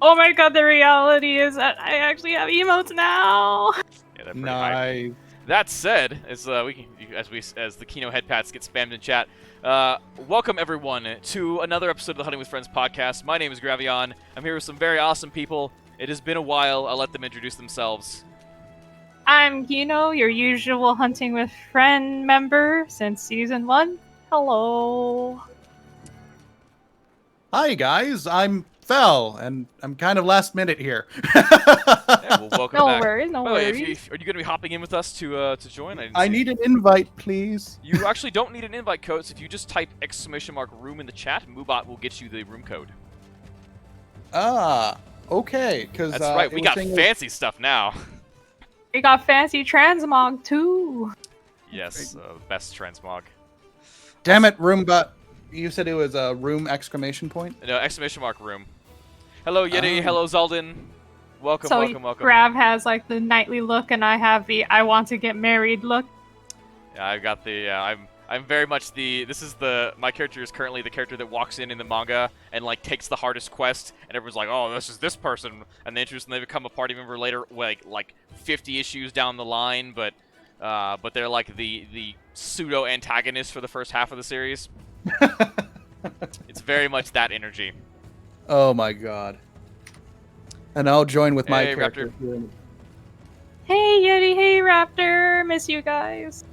Oh my god, the reality is that I actually have emotes now. Yeah, they're pretty hype. That said, as the Kino head pats get spammed in chat, welcome everyone to another episode of the Hunting with Friends podcast. My name is Grav. I'm here with some very awesome people. It has been a while. I'll let them introduce themselves. I'm Kino, your usual Hunting with Friend member since season 1. Hello. Hi guys, I'm Fel, and I'm kind of last minute here. Yeah, well, welcome back. No By the way, worries. are you going to be hopping in with us to join? I need an invite, please. You actually don't need an invite code, so if you just type !room in the chat, Moobot will get you the room code. Ah, okay. That's right, we got fancy stuff now. We got fancy transmog too. Yes, best transmog. Damn it, Roombot. You said it was a room exclamation point? No, room. Hello, Yeti. Hello, Zaldin. Welcome, So welcome. Grav has like the knightly look, and I have the I want to get married look. Yeah, I've got the. I'm very much the. My character is currently the character that walks in the manga and like takes the hardest quest, and everyone's like, oh, this is this person, and they introduce and they become a party member later, like 50 issues down the line, but they're like the pseudo antagonist for the first half of the series. It's very much that energy. Oh my god. And I'll join with my Hey, character. Raptor. Hey Yeti, hey Raptor, miss you guys.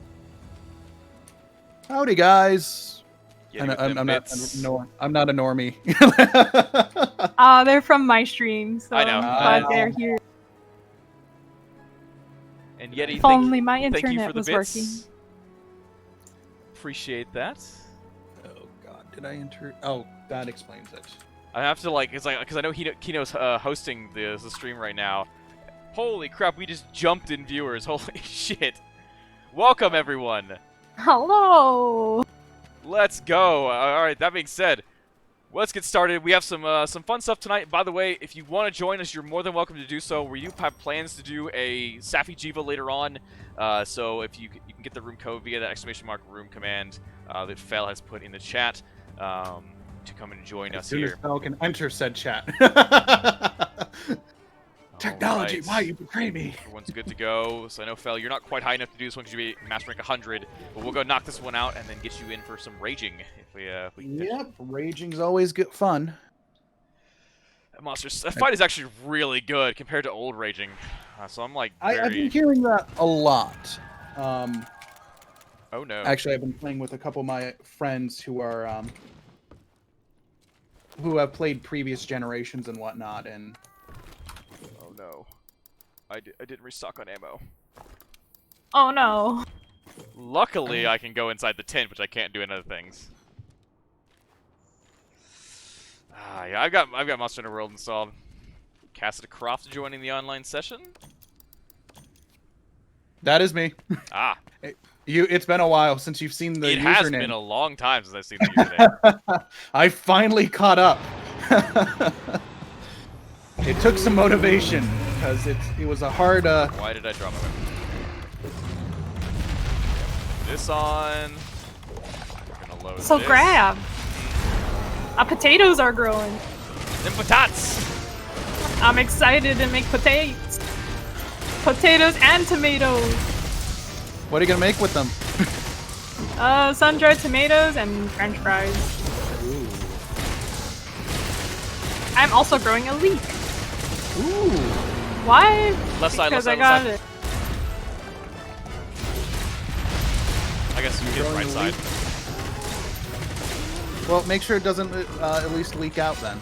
Howdy guys. Yeti I'm with them bits. I'm not a normie. They're from my stream, so I know. I'm glad they're here. And Yeti, If only my thank you internet for the was bits. working. Appreciate that. Oh god, did I enter? Oh, that explains it. I have to because I know Kino's hosting the stream right now. Holy crap, we just jumped in viewers. Holy shit. Welcome, everyone. Hello. Let's go. All right, that being said, let's get started. We have some fun stuff tonight. By the way, if you want to join us, you're more than welcome to do so. We do have plans to do a Safi Jiva later on. So if you can get the room code via that !room command that Fel has put in the chat to come and join us here. Fel can enter said chat. Technology, Right. why you betray me? Everyone's good to go. So I know, Fel, you're not quite high enough to do this one because you be Master Rank 100, but we'll go knock this one out and then get you in for some raging if we can. Yep, raging's always good fun. That fight is actually really good compared to old raging. So I'm like I've been hearing that a lot. Oh no. Actually, I've been playing with a couple of my friends who are who have played previous generations and whatnot, and oh no, I didn't restock on ammo. Oh no. Luckily, I can go inside the tent, which I can't do in other things. Yeah, I've got Monster Hunter World installed. Cassidy Croft joining the online session. that is me. Ah, It's been a while since you've seen the it username. has been a long time since I've seen the username. I finally caught up. It took some motivation because it was a hard. Why did I draw my weapon? This on. We're gonna load So this. Grav. Potatoes are growing. Them patats! I'm excited to make potatoes. Potatoes and tomatoes. What are you gonna make with them? Sun-dried tomatoes and French fries. Ooh. I'm also growing a leek. Ooh. Why? Left side, left Because side, I got left it. side. I guess you get right side. Well, make sure it doesn't at least leak out then.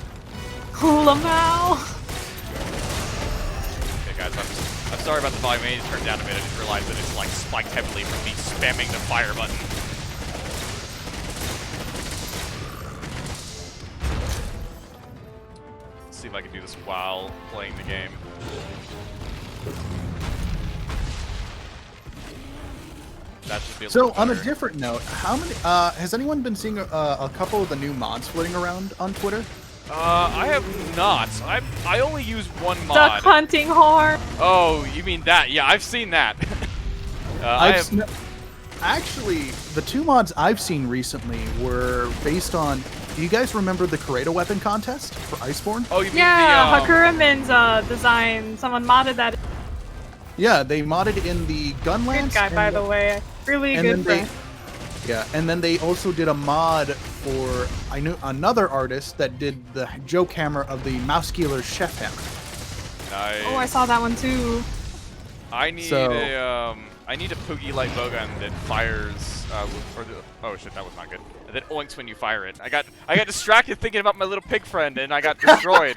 Lamau. Okay, guys, I'm sorry about the volume. I need to turn it down a bit. I just realized that it's like spiked heavily from me spamming the fire button. Let's see if I can do this while playing the game. That should be a So, little on a better. different note, how many? Has anyone been seeing a couple of the new mods floating around on Twitter? I have not. I only use one mod. Duck hunting horn. Oh, you mean that? Yeah, I've seen that. Actually, the two mods I've seen recently were based on Do you guys remember the Kareto weapon contest for Iceborne? Oh, you mean Yeah, the Hakuramin's design. Someone modded that. Yeah, they modded in the gun Good lance. guy, by the way. Really and good then friend. and then they also did a mod for I knew another artist that did the joke hammer of the Mousekeeler Chef hammer. Nice. Oh, I saw that one too. I need a Poogie light bowgun that fires oh shit, that was not good. That oinks when you fire it. I got distracted thinking about my little pig friend and I got destroyed.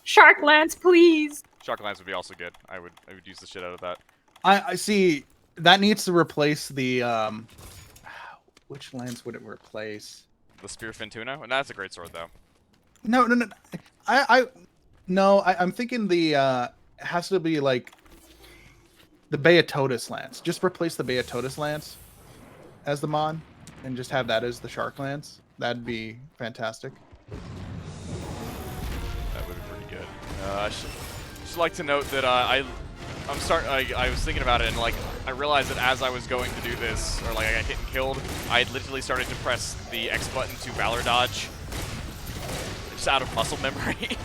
Shark Lance, please. Shark Lance would be also good. I would use the shit out of that. I see that needs to replace the which lance would it replace? The Spear Fintuno? And that's a great sword though. No. I'm thinking the has to be like the Beatotus lance. Just replace the Beatotus lance as the mod and just have that as the Shark Lance. That'd be fantastic. That would be pretty good. I should like to note that I was thinking about it and like I realized that as I was going to do this, or like I got hit and killed, I had literally started to press the X button to Valor dodge, just out of muscle memory,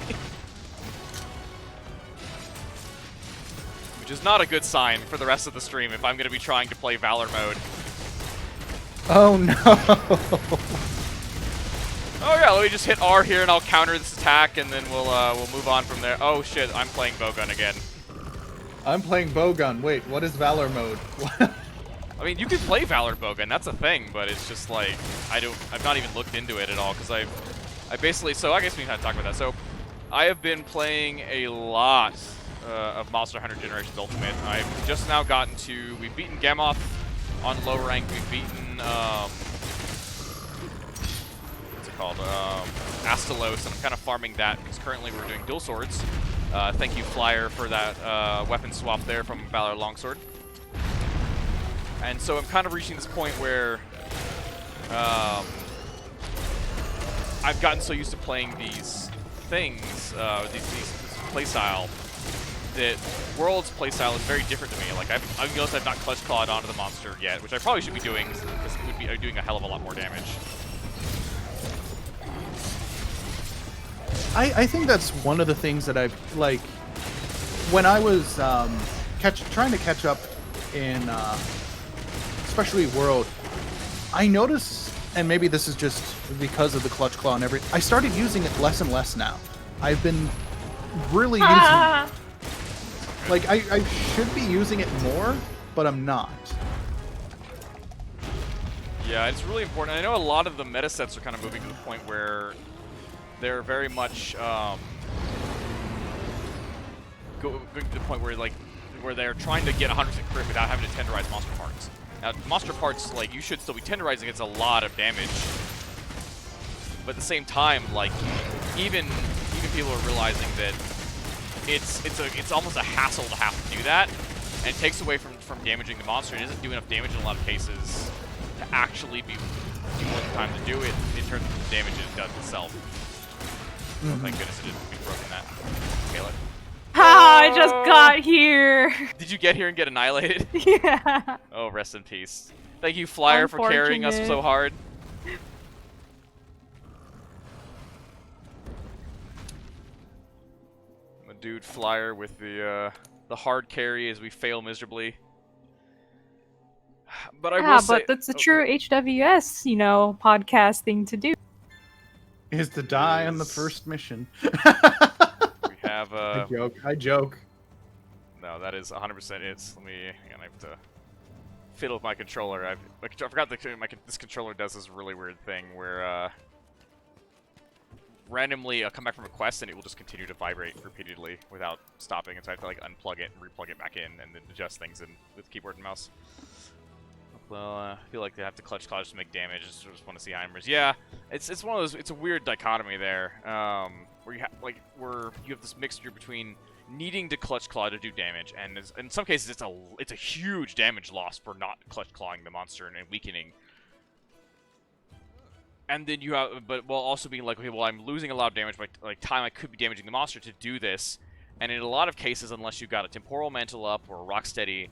which is not a good sign for the rest of the stream if I'm going to be trying to play Valor mode. Oh no! Oh yeah, let me just hit R here and I'll counter this attack and then we'll move on from there. Oh shit, I'm playing bowgun again. I'm playing bowgun. Wait, what is Valor mode? I mean, you can play Valor bowgun, that's a thing, but it's just like I've not even looked into it at all because I basically, so I guess we can kind of talk about that. So I have been playing a lot of Monster Hunter Generations Ultimate. I've just now gotten to, we've beaten Gamoth on low rank, we've beaten what's it called? Astalos, and I'm kind of farming that because currently we're doing dual swords. Thank you, Flyer, for that weapon swap there from Valor Longsword. And so I'm kind of reaching this point where I've gotten so used to playing these things, this playstyle, that World's playstyle is very different to me. Like I've noticed I've not clutch clawed onto the monster yet, which I probably should be doing because it would be doing a hell of a lot more damage. I think that's one of the things that I've, like, when I was trying to catch up in, especially World, I noticed, and maybe this is just because of the clutch claw and everything, I started using it less and less now. I've been really using, like, I should be using it more, but I'm not. Yeah, it's really important. I know a lot of the meta sets are kind of moving to the point where they're very much going to the point where where they're trying to get 100% crit without having to tenderize monster parts. Now, monster parts, like, you should still be tenderizing. It's a lot of damage, but at the same time, like, even people are realizing that it's almost a hassle to have to do that, and it takes away from damaging the monster. It doesn't do enough damage in a lot of cases to actually be worth the time to do it in terms of the damage it does itself. Oh, thank goodness it didn't be broken that. Caleb. I just got here. Did you get here and get annihilated? Yeah. Oh, rest in peace. Thank you, Flyer, for carrying us so hard. My dude Flyer with the hard carry as we fail miserably. But I will say, but that's a true HWS, podcast thing to do. Is to die on the first mission. We have I joke. No, that is 100% it. Let me, hang on, I have to fiddle with my controller. I forgot that this controller does this really weird thing where randomly I'll come back from a quest and it will just continue to vibrate repeatedly without stopping, and so I have to like unplug it and replug it back in and then adjust things with keyboard and mouse. Well, I feel like they have to clutch claw just to make damage. I just want to see Heimers. Yeah, it's one of those. It's a weird dichotomy there, where you have this mixture between needing to clutch claw to do damage, and in some cases it's a huge damage loss for not clutch clawing the monster and weakening. And then you have, but while also being like, okay, well, I'm losing a lot of damage by like time I could be damaging the monster to do this, and in a lot of cases, unless you've got a temporal mantle up or a rock steady,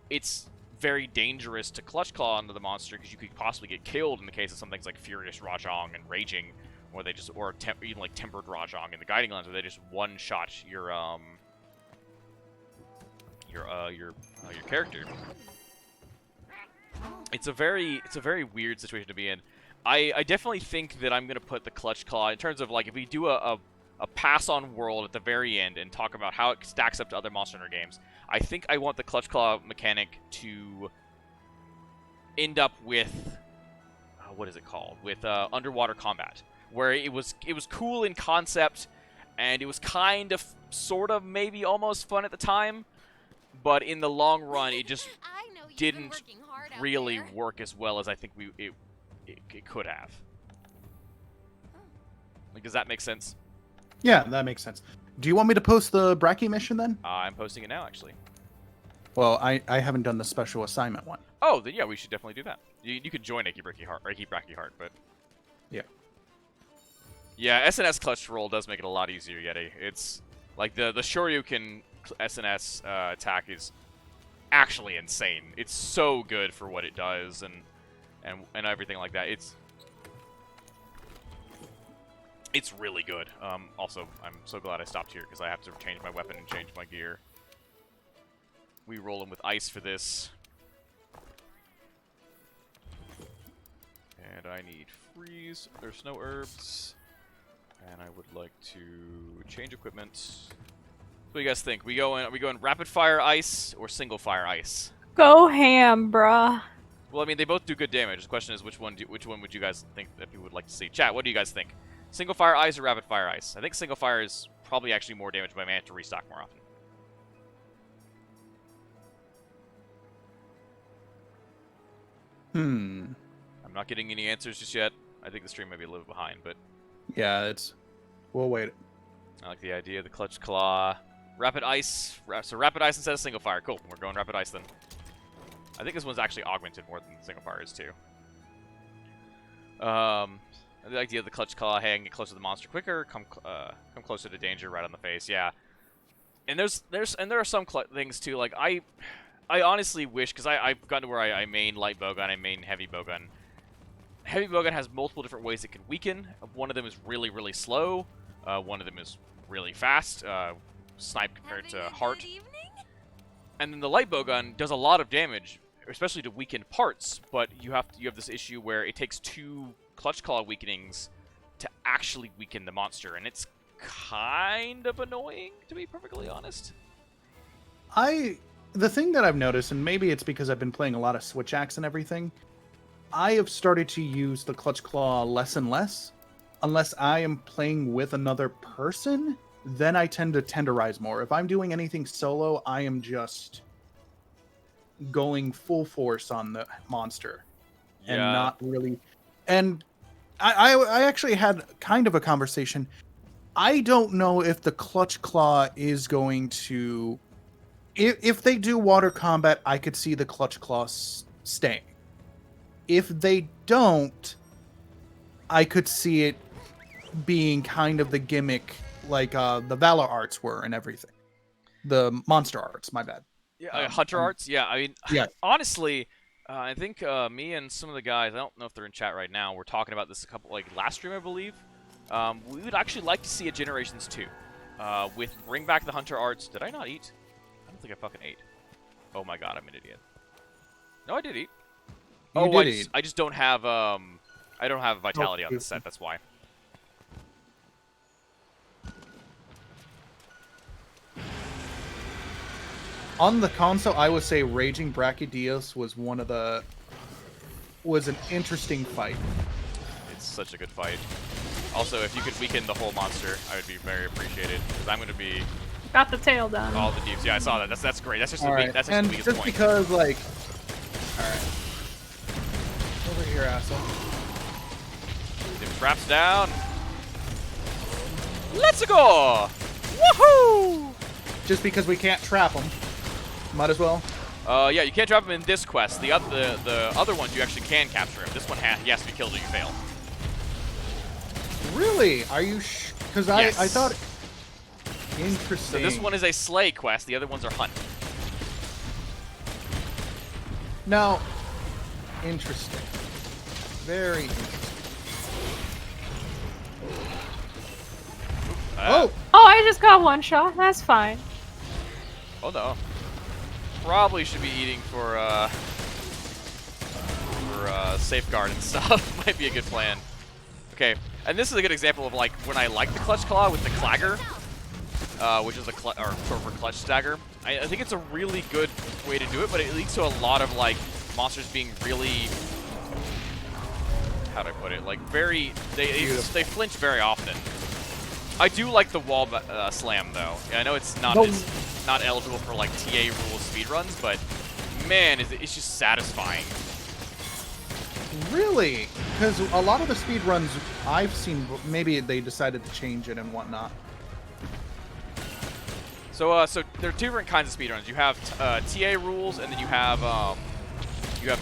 it's very dangerous to clutch claw onto the monster because you could possibly get killed in the case of some things like Furious Rajang and Raging, or they just even like Tempered Rajang in the Guiding Lens, where they just one-shot your character. It's a very weird situation to be in. I definitely think that I'm gonna put the clutch claw in terms of like if we do a pass on world at the very end and talk about how it stacks up to other Monster Hunter games. I think I want the clutch claw mechanic to end up with what is it called? With underwater combat, where it was cool in concept, and it was kind of, sort of, maybe almost fun at the time, but in the long run, it just didn't really work as well as I think it could have. Like, does that make sense? Yeah, that makes sense. Do you want me to post the Bracky mission then? I'm posting it now, actually. Well, I haven't done the special assignment one. Oh, then yeah, we should definitely do that. You could join Achy Bracky Heart, but... Yeah. Yeah, SNS clutch roll does make it a lot easier, Yeti. It's... Like, the Shoryuken SNS attack is actually insane. It's so good for what it does, and everything like that. It's really good. Also, I'm so glad I stopped here, because I have to change my weapon and change my gear. We roll him with ice for this. And I need freeze, or snow herbs. And I would like to change equipment. What do you guys think? Are we going rapid fire ice or single fire ice? Go ham, bruh. Well, I mean, they both do good damage. The question is, which one would you guys think that you would like to see? Chat, what do you guys think? Single fire ice or rapid fire ice? I think single fire is probably actually more damage, but I may have to restock more often. I'm not getting any answers just yet. I think the stream may be a little bit behind, but... Yeah, we'll wait. I like the idea of the clutch claw. Rapid ice. So rapid ice instead of single fire. Cool. We're going rapid ice then. I think this one's actually augmented more than single fire is too. The idea of the clutch claw, hey, I can get closer to the monster quicker, come closer to danger right on the face, yeah. And there are some things too, like I honestly wish, because I've gotten to where I main light bowgun, I main heavy bowgun. Heavy bowgun has multiple different ways it can weaken. One of them is really, really slow. One of them is really fast, snipe compared to heart. And then the light bowgun does a lot of damage, especially to weakened parts, but you have this issue where it takes 2 clutch claw weakenings to actually weaken the monster, and it's kind of annoying, to be perfectly honest. The thing that I've noticed, and maybe it's because I've been playing a lot of switch axe and everything, I have started to use the clutch claw less and less. Unless I am playing with another person, then I tend to tenderize more. If I'm doing anything solo, I am just going full force on the monster. Yeah. And not really... And I actually had kind of a conversation. I don't know if the clutch claw is going to... If they do water combat, I could see the clutch claw staying. If they don't, I could see it being kind of the gimmick like the Valor arts were and everything. The monster arts, my bad. Yeah, Hunter arts? Yeah, I mean, yeah. Honestly... I think me and some of the guys, I don't know if they're in chat right now, we're talking about this last stream, I believe. We would actually like to see a Generations 2. Bring back the Hunter arts. Did I not eat? I don't think I fucking ate. Oh my god, I'm an idiot. No, I did eat. I just don't have, I don't have Vitality on this set, that's why. On the console, I would say Raging Brachydios was an interesting fight. It's such a good fight. Also, if you could weaken the whole monster, I would be very appreciated, because I'm going to be... Got the tail done. All the deeps. Yeah, I saw that. That's great. That's just the biggest just point. Because, like... Alright. Over here, asshole. It traps down. Let's go! Woohoo! Just because we can't trap them. Might as well. Yeah, you can't drop him in this quest. The other ones you actually can capture him. This one he has to be killed or you fail. Really? Are you? Because yes. I thought. Interesting. So this one is a slay quest. The other ones are hunt. Now, interesting. Very interesting. Oh! Oh, I just got one shot. That's fine. Oh no. Probably should be eating for safeguard and stuff. Might be a good plan. Okay, and this is a good example of like when I like the clutch claw with the clagger, which is the short for clutch stagger. I think it's a really good way to do it, but it leads to a lot of like monsters being really, how do I put it? Like very, they flinch very often. I do like the wall slam though. Yeah, I know it's not not eligible for like TA rule speedruns, but man, it's just satisfying. Really? Because a lot of the speedruns I've seen, maybe they decided to change it and whatnot. So there are two different kinds of speedruns. You have TA rules, and then you have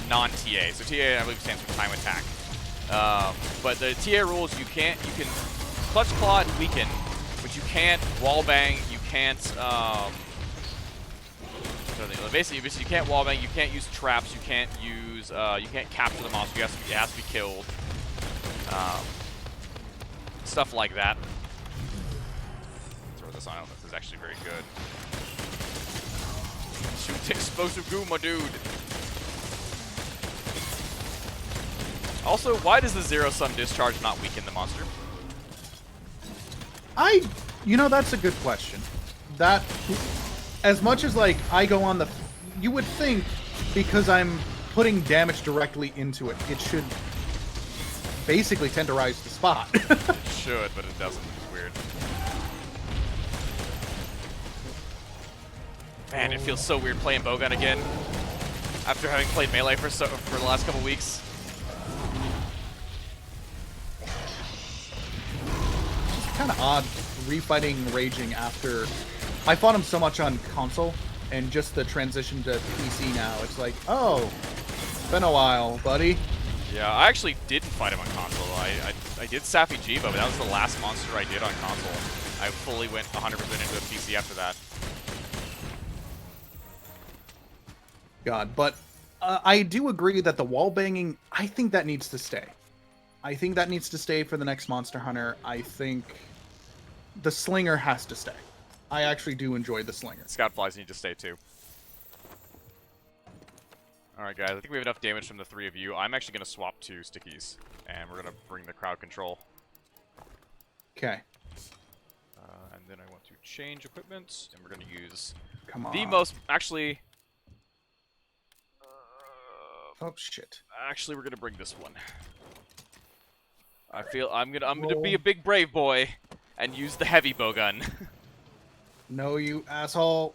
non-TA. So TA, I believe, stands for time attack. But the TA rules, you can clutch claw and weaken, but you can't wall bang. You can't basically you can't wall bang. You can't use traps. You can't capture the monster. It has to be killed. Stuff like that. Throw this on. I don't know if this is actually very good. Shoot the explosive goo, my dude. Also, why does the zero-sum discharge not weaken the monster? You know, that's a good question. That, as much as like I go on the, you would think because I'm putting damage directly into it, it should basically tenderize the spot. It should, but it doesn't. It's weird. Man, it feels so weird playing bowgun again after having played melee for the last couple weeks. It's kind of odd refighting Raging after I fought him so much on console, and just the transition to PC now. It's like, oh, it's been a while, buddy. Yeah, I actually didn't fight him on console. I did Sappy Jiva, but that was the last monster I did on console. I fully went 100% into a PC after that. God, but I do agree that the wall banging, I think that needs to stay. I think that needs to stay for the next Monster Hunter. I think the Slinger has to stay. I actually do enjoy the Slinger. Scout Flies need to stay too. Alright guys, I think we have enough damage from the three of you. I'm actually going to swap to Stickies, and we're going to bring the crowd control. Okay. And then I want to change equipment, and we're going to use Come on. the most, actually... oh, shit. Actually, we're going to bring this one. I feel I'm gonna be a big brave boy and use the heavy bowgun. No, you asshole.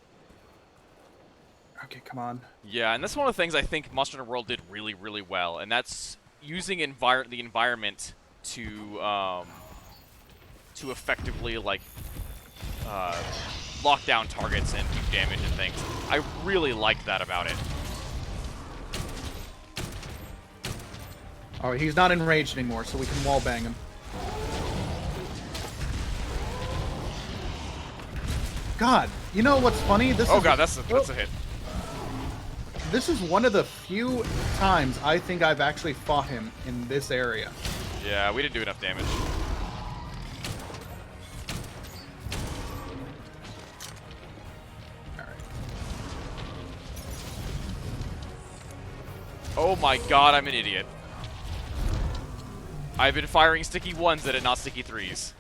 Okay, come on. Yeah, and that's one of the things I think Monster Hunter World did really, really well, and that's using the environment to effectively like lock down targets and do damage and things. I really liked that about it. Alright, he's not enraged anymore, so we can wall bang him. God, you know what's funny? This Oh is god, that's a hit. This is one of the few times I think I've actually fought him in this area. Yeah, we didn't do enough damage. Alright. Oh my god, I'm an idiot. I've been firing sticky 1s at it, not sticky 3s.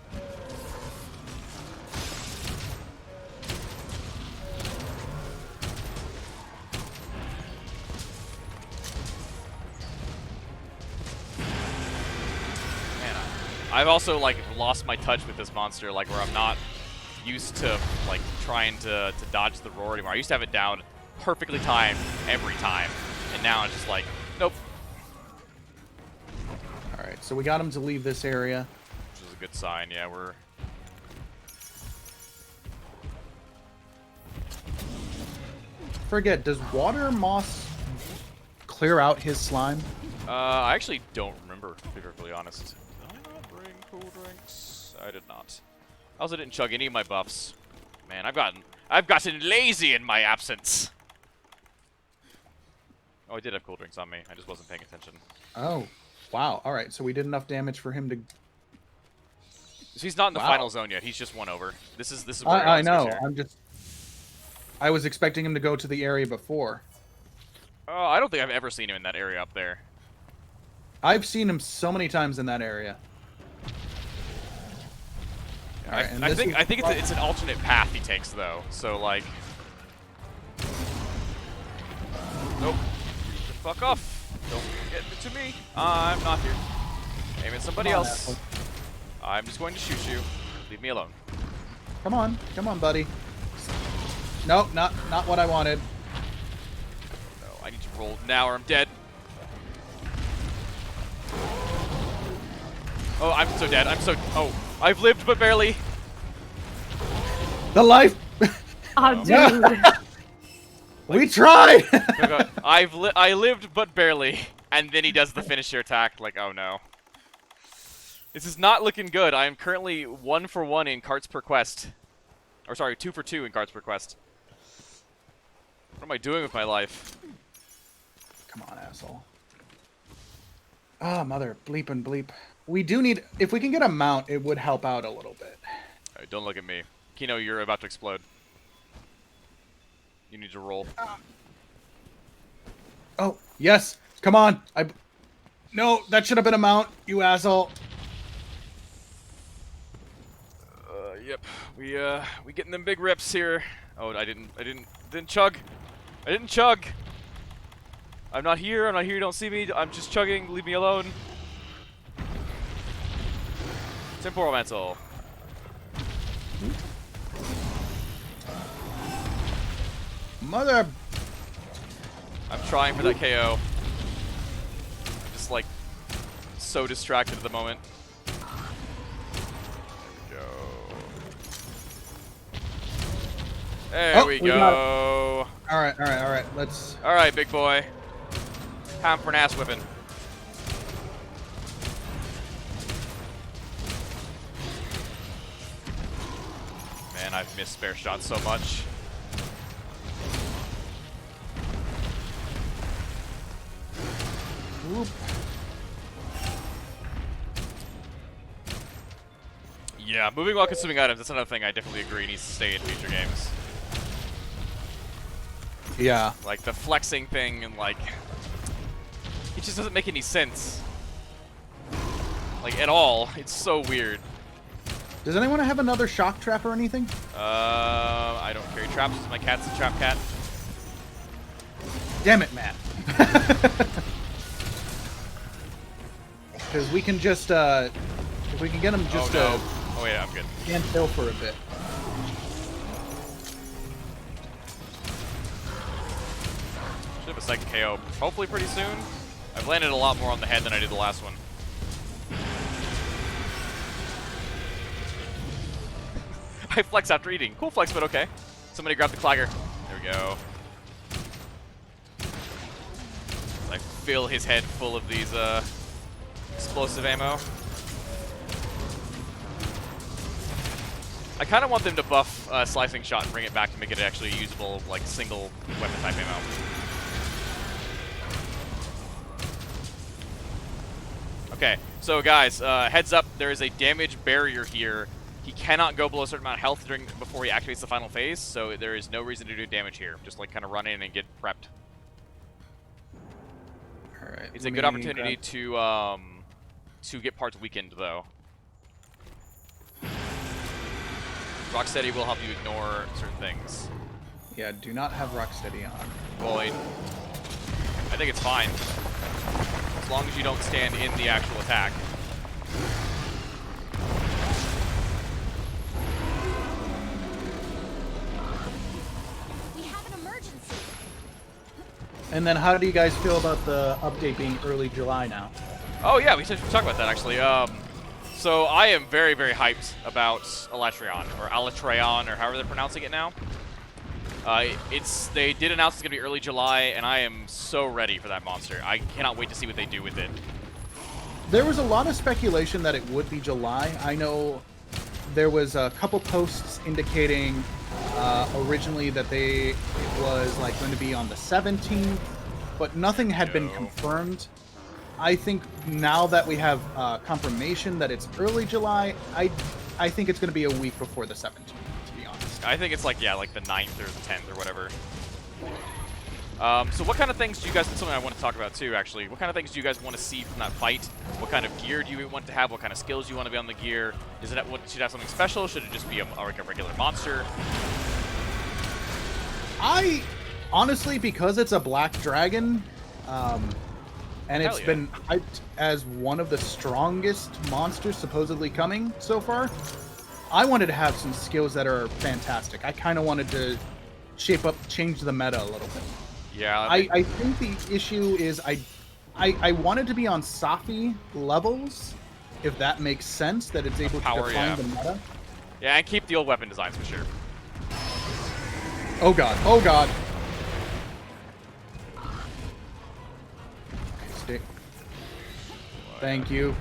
Man, I've also like lost my touch with this monster, like where I'm not used to like trying to dodge the roar anymore. I used to have it down perfectly timed every time, and now it's just like, nope. Alright, so we got him to leave this area. Which is a good sign, yeah, we're... Forget, does water moss clear out his slime? I actually don't remember, to be perfectly honest. Did I not bring cool drinks? I did not. I also didn't chug any of my buffs. Man, I've gotten lazy in my absence. Oh, I did have cool drinks on me. I just wasn't paying attention. Oh, wow. All right, so we did enough damage for him to. So he's not in the Wow. final zone yet. He's just one over. This is where it I always gets know. here. I was expecting him to go to the area before. Oh, I don't think I've ever seen him in that area up there. I've seen him so many times in that area. I think it's an alternate path he takes though. So like, nope. Fuck off! Don't get to me. I'm not here. Aim at somebody else. Asshole. I'm just going to shoot you. Leave me alone. Come on, buddy. Nope, not what I wanted. No, I need to roll now or I'm dead. Oh, I'm so dead. Oh, I've lived but barely. The life. Oh, dude. We tried. I lived but barely, and then he does the finisher attack. Like, oh no. This is not looking good. I am currently 1 for 1 in carts per quest. Or sorry, 2 for 2 in carts per quest. What am I doing with my life? Come on, asshole. Ah, mother bleep and bleep. We do need, if we can get a mount, it would help out a little bit. Right, don't look at me. Kino, you're about to explode. You need to roll. Oh, yes. Come on. No, that should have been a mount, you asshole. Yep. We getting them big rips here. Oh, I didn't chug. I didn't chug. I'm not here. You don't see me. I'm just chugging. Leave me alone. Temporal mantle. Mother. I'm trying for that KO. I'm just like so distracted at the moment. There we go. All right. Let's. All right, big boy. Time for an ass whipping. Man, I've missed spare shots so much. Whoop. Yeah, moving while consuming items, that's another thing I definitely agree needs to stay in future games. Yeah. Like, the flexing thing and, like, it just doesn't make any sense. Like, at all. It's so weird. Does anyone have another shock trap or anything? I don't carry traps. My cat's a trap cat. Damn it, Matt. Because we can just, if we can get him just oh wait, I'm good. stand still for a bit. Should have a second KO hopefully pretty soon. I've landed a lot more on the head than I did the last one. I flex after eating. Cool flex, but okay. Somebody grab the Clagger. There we go. I fill his head full of these explosive ammo. I kind of want them to buff slicing shot and bring it back to make it actually a usable, like, single weapon type ammo. Okay, so guys, heads up, there is a damage barrier here. He cannot go below a certain amount of health before he activates the final phase, so there is no reason to do damage here. Just like kind of run in and get prepped. All right. It's a good opportunity to get parts weakened though. Rocksteady will help you ignore certain things. Yeah, do not have Rocksteady on. Well, I think it's fine. As long as you don't stand in the actual attack. We have an emergency. And then how do you guys feel about the update being early July now? Oh yeah, we should talk about that actually. So I am very, very hyped about Alatreon, or however they're pronouncing it now. They did announce it's gonna be early July, and I am so ready for that monster. I cannot wait to see what they do with it. There was a lot of speculation that it would be July. I know there was a couple posts indicating originally that it was like going to be on the 17th, but nothing had been No. confirmed. I think now that we have confirmation that it's early July, I think it's going to be a week before the 17th, to be honest. I think it's like, yeah, like the 9th or the 10th or whatever. So what kind of things do you guys, that's something I want to talk about too, actually. What kind of things do you guys want to see from that fight? What kind of gear do you want to have? What kind of skills do you want to be on the gear? Should it have something special? Should it just be like a regular monster? I, honestly, because it's a black dragon, and it's been hyped as one of the strongest monsters supposedly coming so far, I wanted to have some skills that are fantastic. I kind of wanted to change the meta a little bit. Yeah. I think the issue is I wanted to be on Safi levels, if that makes sense, that it's able to define the meta. Yeah, and keep the old weapon designs for sure. Oh god, oh god. Okay, stay. Thank you.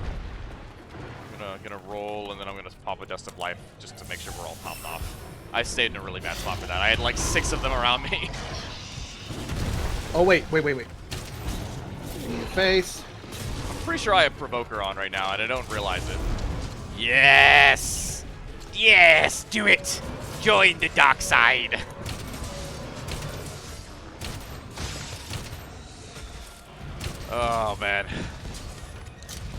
I'm gonna roll, and then I'm gonna pop a Dust of Life just to make sure we're all popped off. I stayed in a really bad spot for that. I had like 6 of them around me. Oh wait. In your face. I'm pretty sure I have Provoker on right now, and I don't realize it. Yes! Yes! Do it! Join the dark side! Oh, man.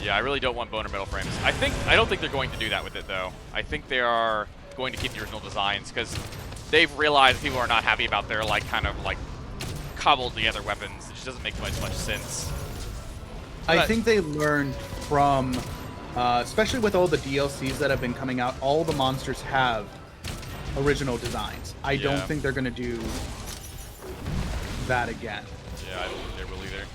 Yeah, I really don't want boner metal frames. I don't think they're going to do that with it, though. I think they are going to keep the original designs, because they've realized people are not happy about their, like, kind of, like, cobbled together weapons. It just doesn't make much sense. I think they learned from, especially with all the DLCs that have been coming out, all the monsters have original designs. I don't think they're going to do that again. Yeah, I don't think they will either.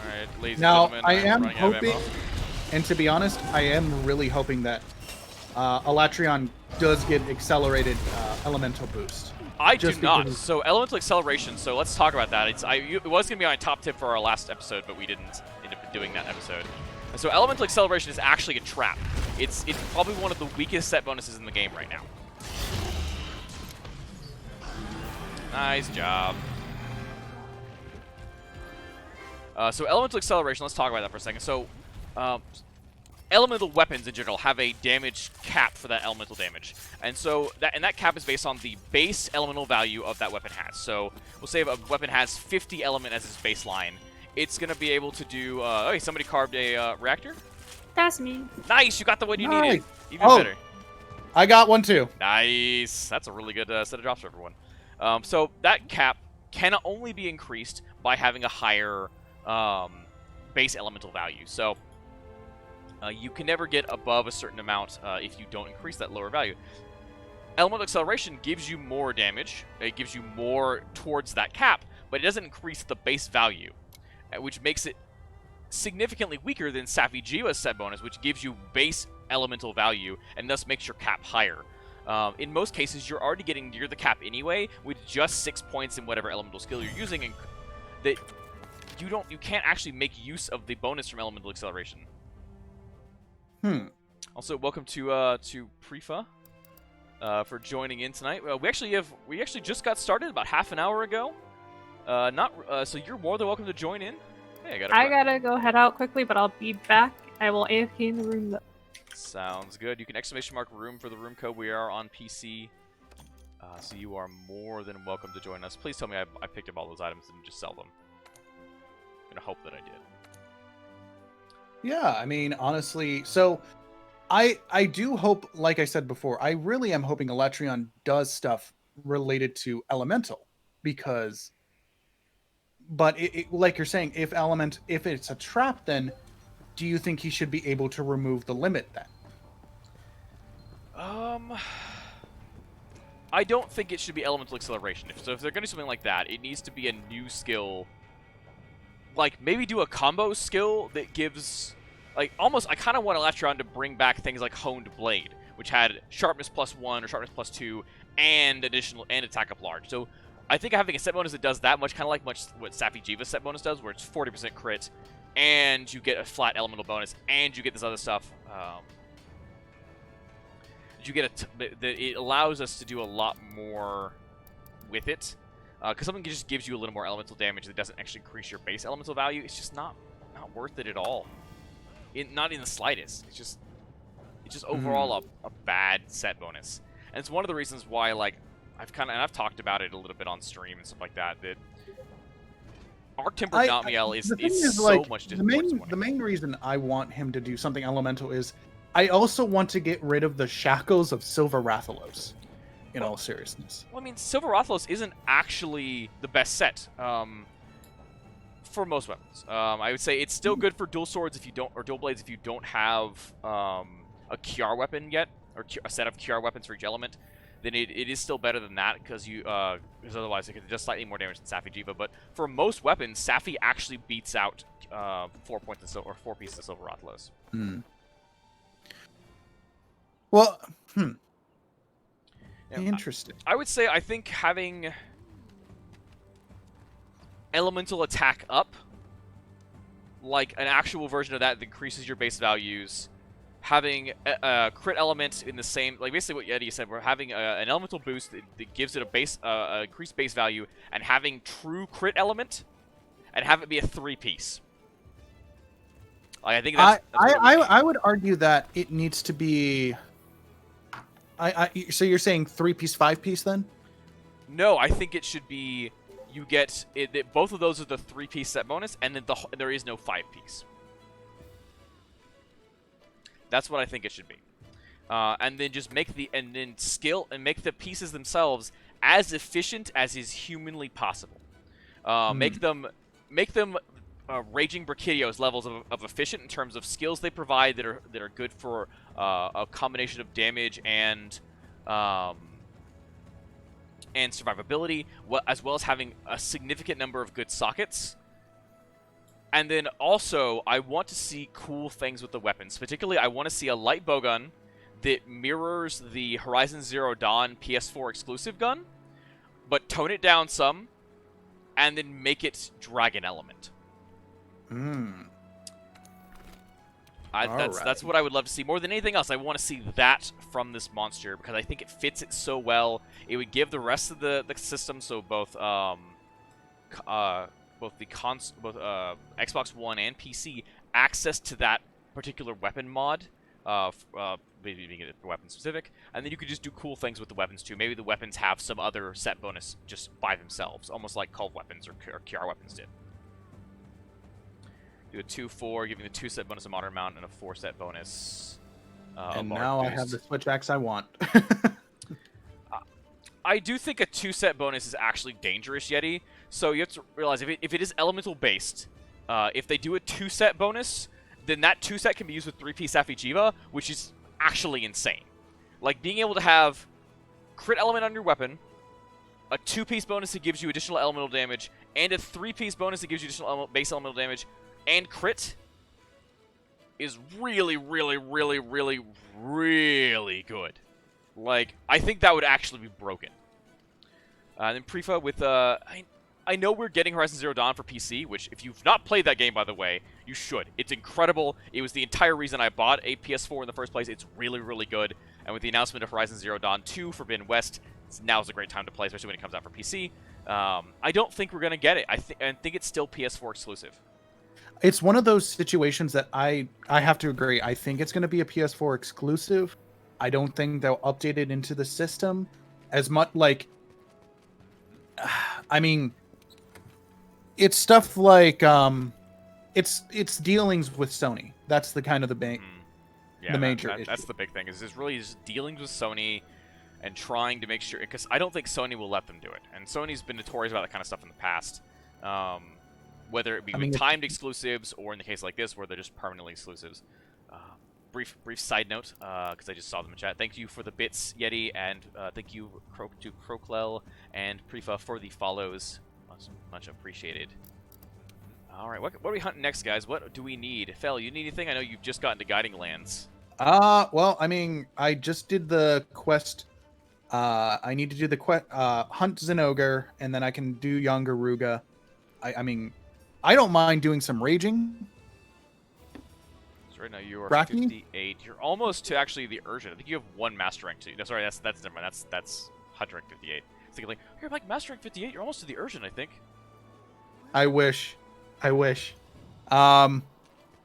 Alright, ladies and Now, gentlemen, I I'm am running out of hoping, ammo. and to be honest, I am really hoping that Alatreon does get accelerated elemental boost. I do Just not. because- So elemental acceleration. So let's talk about that. It was gonna be my top tip for our last episode, but we didn't end up doing that episode. And so elemental acceleration is actually a trap. It's probably one of the weakest set bonuses in the game right now. Nice job. So elemental acceleration. Let's talk about that for a second. So elemental weapons in general have a damage cap for that elemental damage, and so that cap is based on the base elemental value of that weapon has. So we'll say if a weapon has 50 element as its baseline, it's gonna be able to do. Oh, hey, somebody carved a reactor. That's me. Nice, you got the one you Nice. needed. Even better. I got one too. Nice. That's a really good set of drops for everyone. So that cap can only be increased by having a higher base elemental value. So you can never get above a certain amount if you don't increase that lower value. Elemental acceleration gives you more damage. It gives you more towards that cap, but it doesn't increase the base value, which makes it significantly weaker than Safi Jiva's set bonus, which gives you base elemental value and thus makes your cap higher. In most cases, you're already getting near the cap anyway, with just 6 points in whatever elemental skill you're using, and that you can't actually make use of the bonus from elemental acceleration. Also, welcome to Prefa for joining in tonight. We actually just got started about half an hour ago. So you're more than welcome to join in. Hey, I gotta go head out quickly, but I'll be back. I will AFK in the room though. Sounds good. You can > room for the room code. We are on PC, so you are more than welcome to join us. Please tell me I picked up all those items and just sell them. I'm gonna hope that I did. Yeah, I mean, honestly, so I do hope, like I said before, I really am hoping Alatreon does stuff related to elemental, because, but like you're saying, if it's a trap, then do you think he should be able to remove the limit then? I don't think it should be elemental acceleration. So if they're gonna do something like that, it needs to be a new skill. Like, maybe do a combo skill that gives, like, almost, I kind of want Alatreon to bring back things like Honed Blade, which had sharpness +1 or sharpness +2 and attack up large. So I think having a set bonus that does that much, kind of like what Safi Jiva's set bonus does, where it's 40% crit, and you get a flat elemental bonus, and you get this other stuff. It allows us to do a lot more with it. Because something just gives you a little more elemental damage that doesn't actually increase your base elemental value. It's just not worth it at all. Not in the slightest. It's just overall a bad set bonus. And it's one of the reasons why, like, I've talked about it a little bit on stream and stuff like that. That Arc Tempered Notmiel is so like, much the main reason I want him to do something elemental is I also want to get rid of the shackles of Silver Rathalos. In all seriousness. Well, I mean, Silver Rathalos isn't actually the best set for most weapons. I would say it's still good for dual swords if you don't, or dual blades if you don't have a QR weapon yet, or a set of QR weapons for each element. Then it is still better than that because otherwise it could just slightly more damage than Safi Jiva. But for most weapons, Safi actually beats out 4 points of silver, or 4 pieces of Silver Rathalos. Well, Yeah, interesting. I would say I think having elemental attack up, like an actual version of that increases your base values, having a crit element in the same, like basically what Yeti said, we're having an elemental boost that gives it a base, increased base value, and having true crit element, and have it be a 3-piece. Like, I think that's I would argue that it needs to be. So you're saying 3-piece, 5-piece then? No, I think it should be. You get it, both of those are the 3-piece set bonus, and then there is no 5-piece. That's what I think it should be. And then just make the make the pieces themselves as efficient as is humanly possible. Make them Raging Brachydio's levels of efficient in terms of skills they provide that are good for a combination of damage and survivability, as well as having a significant number of good sockets. And then also, I want to see cool things with the weapons. Particularly, I want to see a light bowgun that mirrors the Horizon Zero Dawn PS4 exclusive gun, but tone it down some, and then make it dragon element. That's what I would love to see more than anything else. I want to see that from this monster because I think it fits it so well. It would give the rest of the system, so both Xbox One and PC, access to that particular weapon mod. Maybe being it weapon specific, and then you could just do cool things with the weapons too. Maybe the weapons have some other set bonus just by themselves, almost like Cult weapons or QR weapons did. Do a 2-4, giving the 2 set bonus a modern mount and a 4 set bonus. And now I have the switchbacks I want. I do think a 2 set bonus is actually dangerous, Yeti. So you have to realize if it is elemental based, if they do a 2 set bonus, then that 2 set can be used with 3-piece Safi Jiva, which is actually insane. Like being able to have crit element on your weapon, a 2-piece bonus that gives you additional elemental damage, and a 3-piece bonus that gives you additional base elemental damage, and crit is really, really, really, really, really good. Like, I think that would actually be broken. And then Prefa with, I know we're getting Horizon Zero Dawn for PC, which, if you've not played that game, by the way, you should. It's incredible. It was the entire reason I bought a PS4 in the first place. It's really, really good. And with the announcement of Horizon Zero Dawn 2 Forbidden West, now's a great time to play, especially when it comes out for PC. I don't think we're going to get it. I think it's still PS4 exclusive. It's one of those situations that I have to agree. I think it's going to be a PS4 exclusive. I don't think they'll update it into the system as much. Like, I mean, it's stuff like it's dealings with Sony. That's the kind of the major issue. That's the big thing. Is really just dealings with Sony and trying to make sure, because I don't think Sony will let them do it. And Sony's been notorious about that kind of stuff in the past. Whether it be with timed exclusives or in the case like this where they're just permanently exclusives. Brief side note, because I just saw them in chat. Thank you for the bits, Yeti, and thank you to Croklel and Prefa for the follows. Much appreciated. All right, what are we hunting next, guys? What do we need? Fel, you need anything? I know you've just gotten to Guiding Lands. Well, I mean, I just did the quest. I need to do the quest, hunt Zinogre, and then I can do Yongaruga. I mean, I don't mind doing some raging. So right now you are Rocky? 58. You're almost to actually the Urgent. I think you have 1 master rank too. No, sorry, that's different. That's Hunter rank 58. thinking like, you're like Master Rank 58. You're almost to the Urchin, I think. I wish.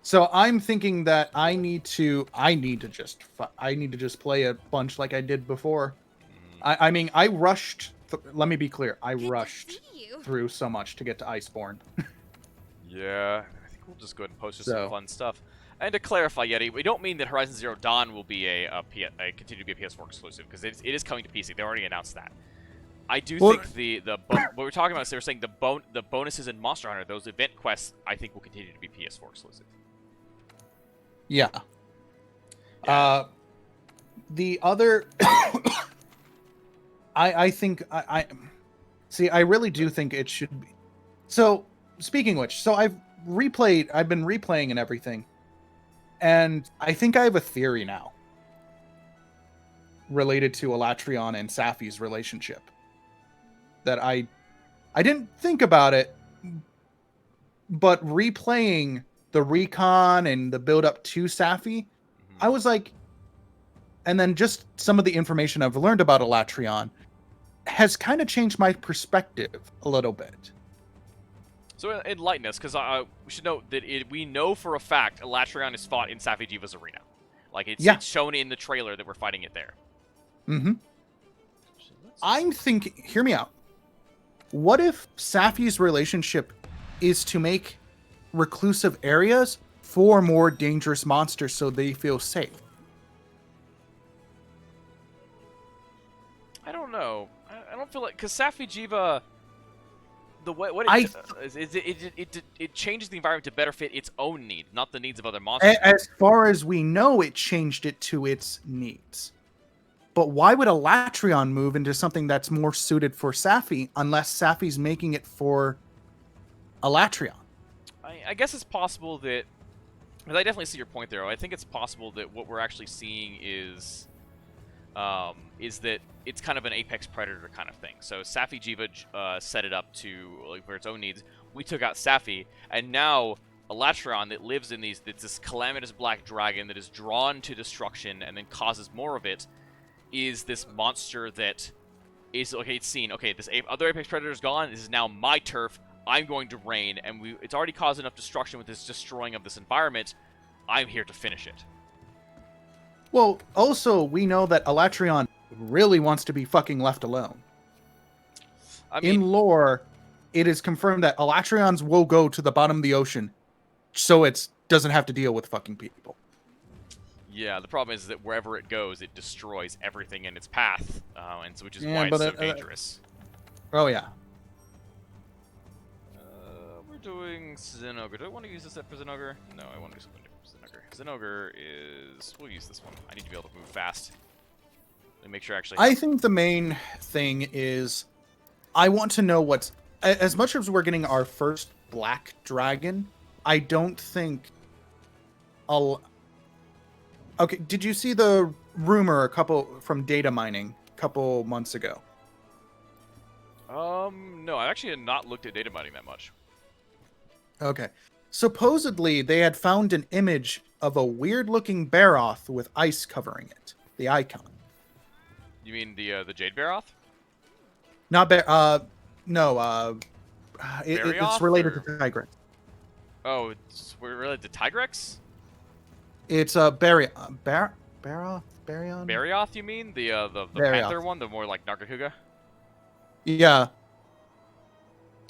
So I'm thinking that I need to just play a bunch like I did before. I mean, I rushed. Let me be clear. I rushed through so much to get to Iceborne. Yeah, I think we'll just go ahead and post So- some fun stuff. And to clarify, Yeti, we don't mean that Horizon Zero Dawn will be continue to be a PS4 exclusive, because it is coming to PC. They already announced that. I do Well- think what we're talking about is they were saying the bonuses in Monster Hunter, those event quests, I think will continue to be PS4 exclusive. Yeah. Yeah. The other, I think I see. I really do think it should be. So speaking of which, so I've been replaying and everything, and I think I have a theory now related to Elatrion and Safi's relationship that I didn't think about it, but replaying the recon and the build up to Safi, I was like, and then just some of the information I've learned about Elatrion has kind of changed my perspective a little bit. So enlighten us, because we should note that we know for a fact Elatrion is fought in Safi Jiva's arena. Like, it's shown in the trailer that we're fighting it there. Mm-hmm. I'm thinking, hear me out. What if Safi's relationship is to make reclusive areas for more dangerous monsters so they feel safe? I don't know. I don't feel like, because Safi Jiva, the way it changes the environment to better fit its own needs, not the needs of other monsters. As far as we know, it changed it to its needs. But why would Elatrion move into something that's more suited for Safi unless Safi's making it for Elatrion? I guess it's possible that, because I definitely see your point there. I think it's possible that what we're actually seeing is that it's kind of an apex predator kind of thing. So Safi Jiva set it up to for its own needs. We took out Safi, and now Elatrion that lives in it's this calamitous black dragon that is drawn to destruction and then causes more of it, is this monster that is, okay, it's seen, okay, this other apex predator is gone, this is now my turf, I'm going to reign, and it's already caused enough destruction with this destroying of this environment, I'm here to finish it. Well, also, we know that Elatrion really wants to be fucking left alone. I mean, in lore, it is confirmed that Elatrions will go to the bottom of the ocean so it doesn't have to deal with fucking people. yeah, the problem is that wherever it goes, it destroys everything in its path, and so, which is why it's so dangerous. Oh, yeah. We're doing Zinogre. Do I want to use this set for Zinogre? No, I want to do something different for Zinogre. Zinogre is... We'll use this one. I need to be able to move fast. And make sure I actually... I think the main thing is I want to know what's... As much as we're getting our first black dragon, I don't think... Okay, did you see the rumor from data mining a couple months ago? No, I actually had not looked at data mining that much. Okay. Supposedly, they had found an image of a weird-looking Baroth with ice covering it. The icon. You mean the Jade Baroth? Not no, it's related to Tigrex. Oh, we're related to Tigrex? It's a Baroth? Baryon? Barioth, you mean? The Barioth. Panther one? The more like Nargahuga? Yeah.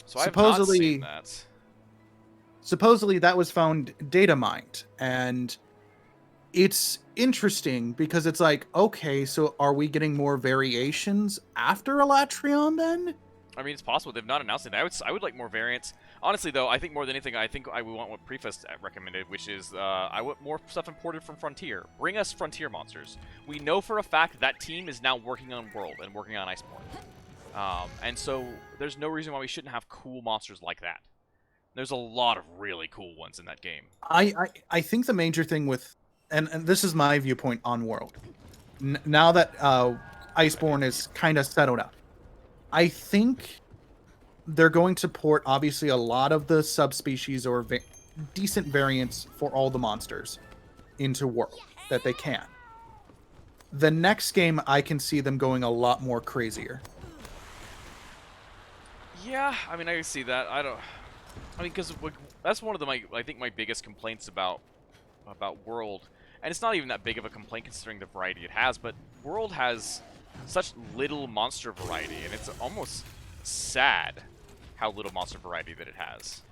So I have not seen that. Supposedly that was found data mined, and it's interesting because it's like, okay, so are we getting more variations after Elatrion then? I mean, it's possible. They've not announced it. I would like more variants. Honestly, though, I think more than anything, I would want what Prefest recommended, which is I want more stuff imported from Frontier. Bring us Frontier monsters. We know for a fact that team is now working on World and working on Iceborne. And so there's no reason why we shouldn't have cool monsters like that. There's a lot of really cool ones in that game. I think the major thing with, and this is my viewpoint on World, now that Iceborne is kind of settled up, I think they're going to port, obviously, a lot of the subspecies or decent variants for all the monsters into World that they can. The next game, I can see them going a lot more crazier. Yeah, I mean, I can see that. I mean, because that's one of the I think my biggest complaints about World, and it's not even that big of a complaint considering the variety it has, but World has such little monster variety, and it's almost sad how little monster variety that it has.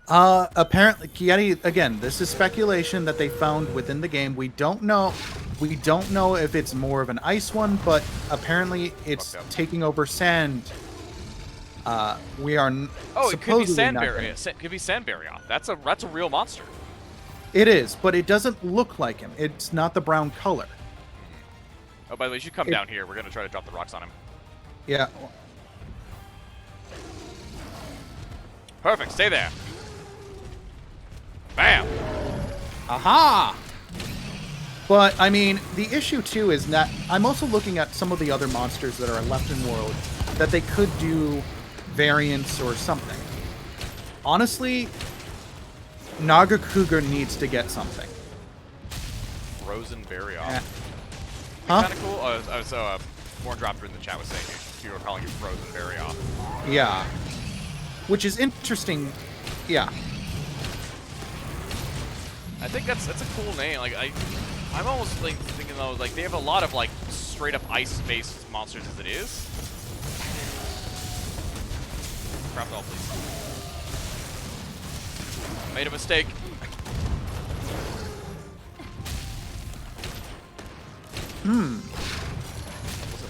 Apparently, Yeti, again, this is speculation that they found within the game. We don't know. We don't know if it's more of an ice one, but apparently it's taking over sand. We are Oh, it could be supposedly It could be Sandbarrioth. That's a real monster. It is, but it doesn't look like him. It's not the brown color. Oh, by the way, you should come down here. We're gonna try to drop the rocks on him. Yeah. Perfect. Stay there. Bam. Aha! But, I mean, the issue, too, is that I'm also looking at some of the other monsters that are left in World that they could do variants or something. Honestly, Nagakuga needs to get something. Frozen Barrioth. Yeah. Huh? Kind of cool. Born Dropper in the chat was saying you were calling it Frozen Barrioth. Yeah. Which is interesting. Yeah. I think that's a cool name. Like I'm almost like thinking though, like they have a lot of like straight up ice-based monsters as it is. Crap all, please. Made a mistake.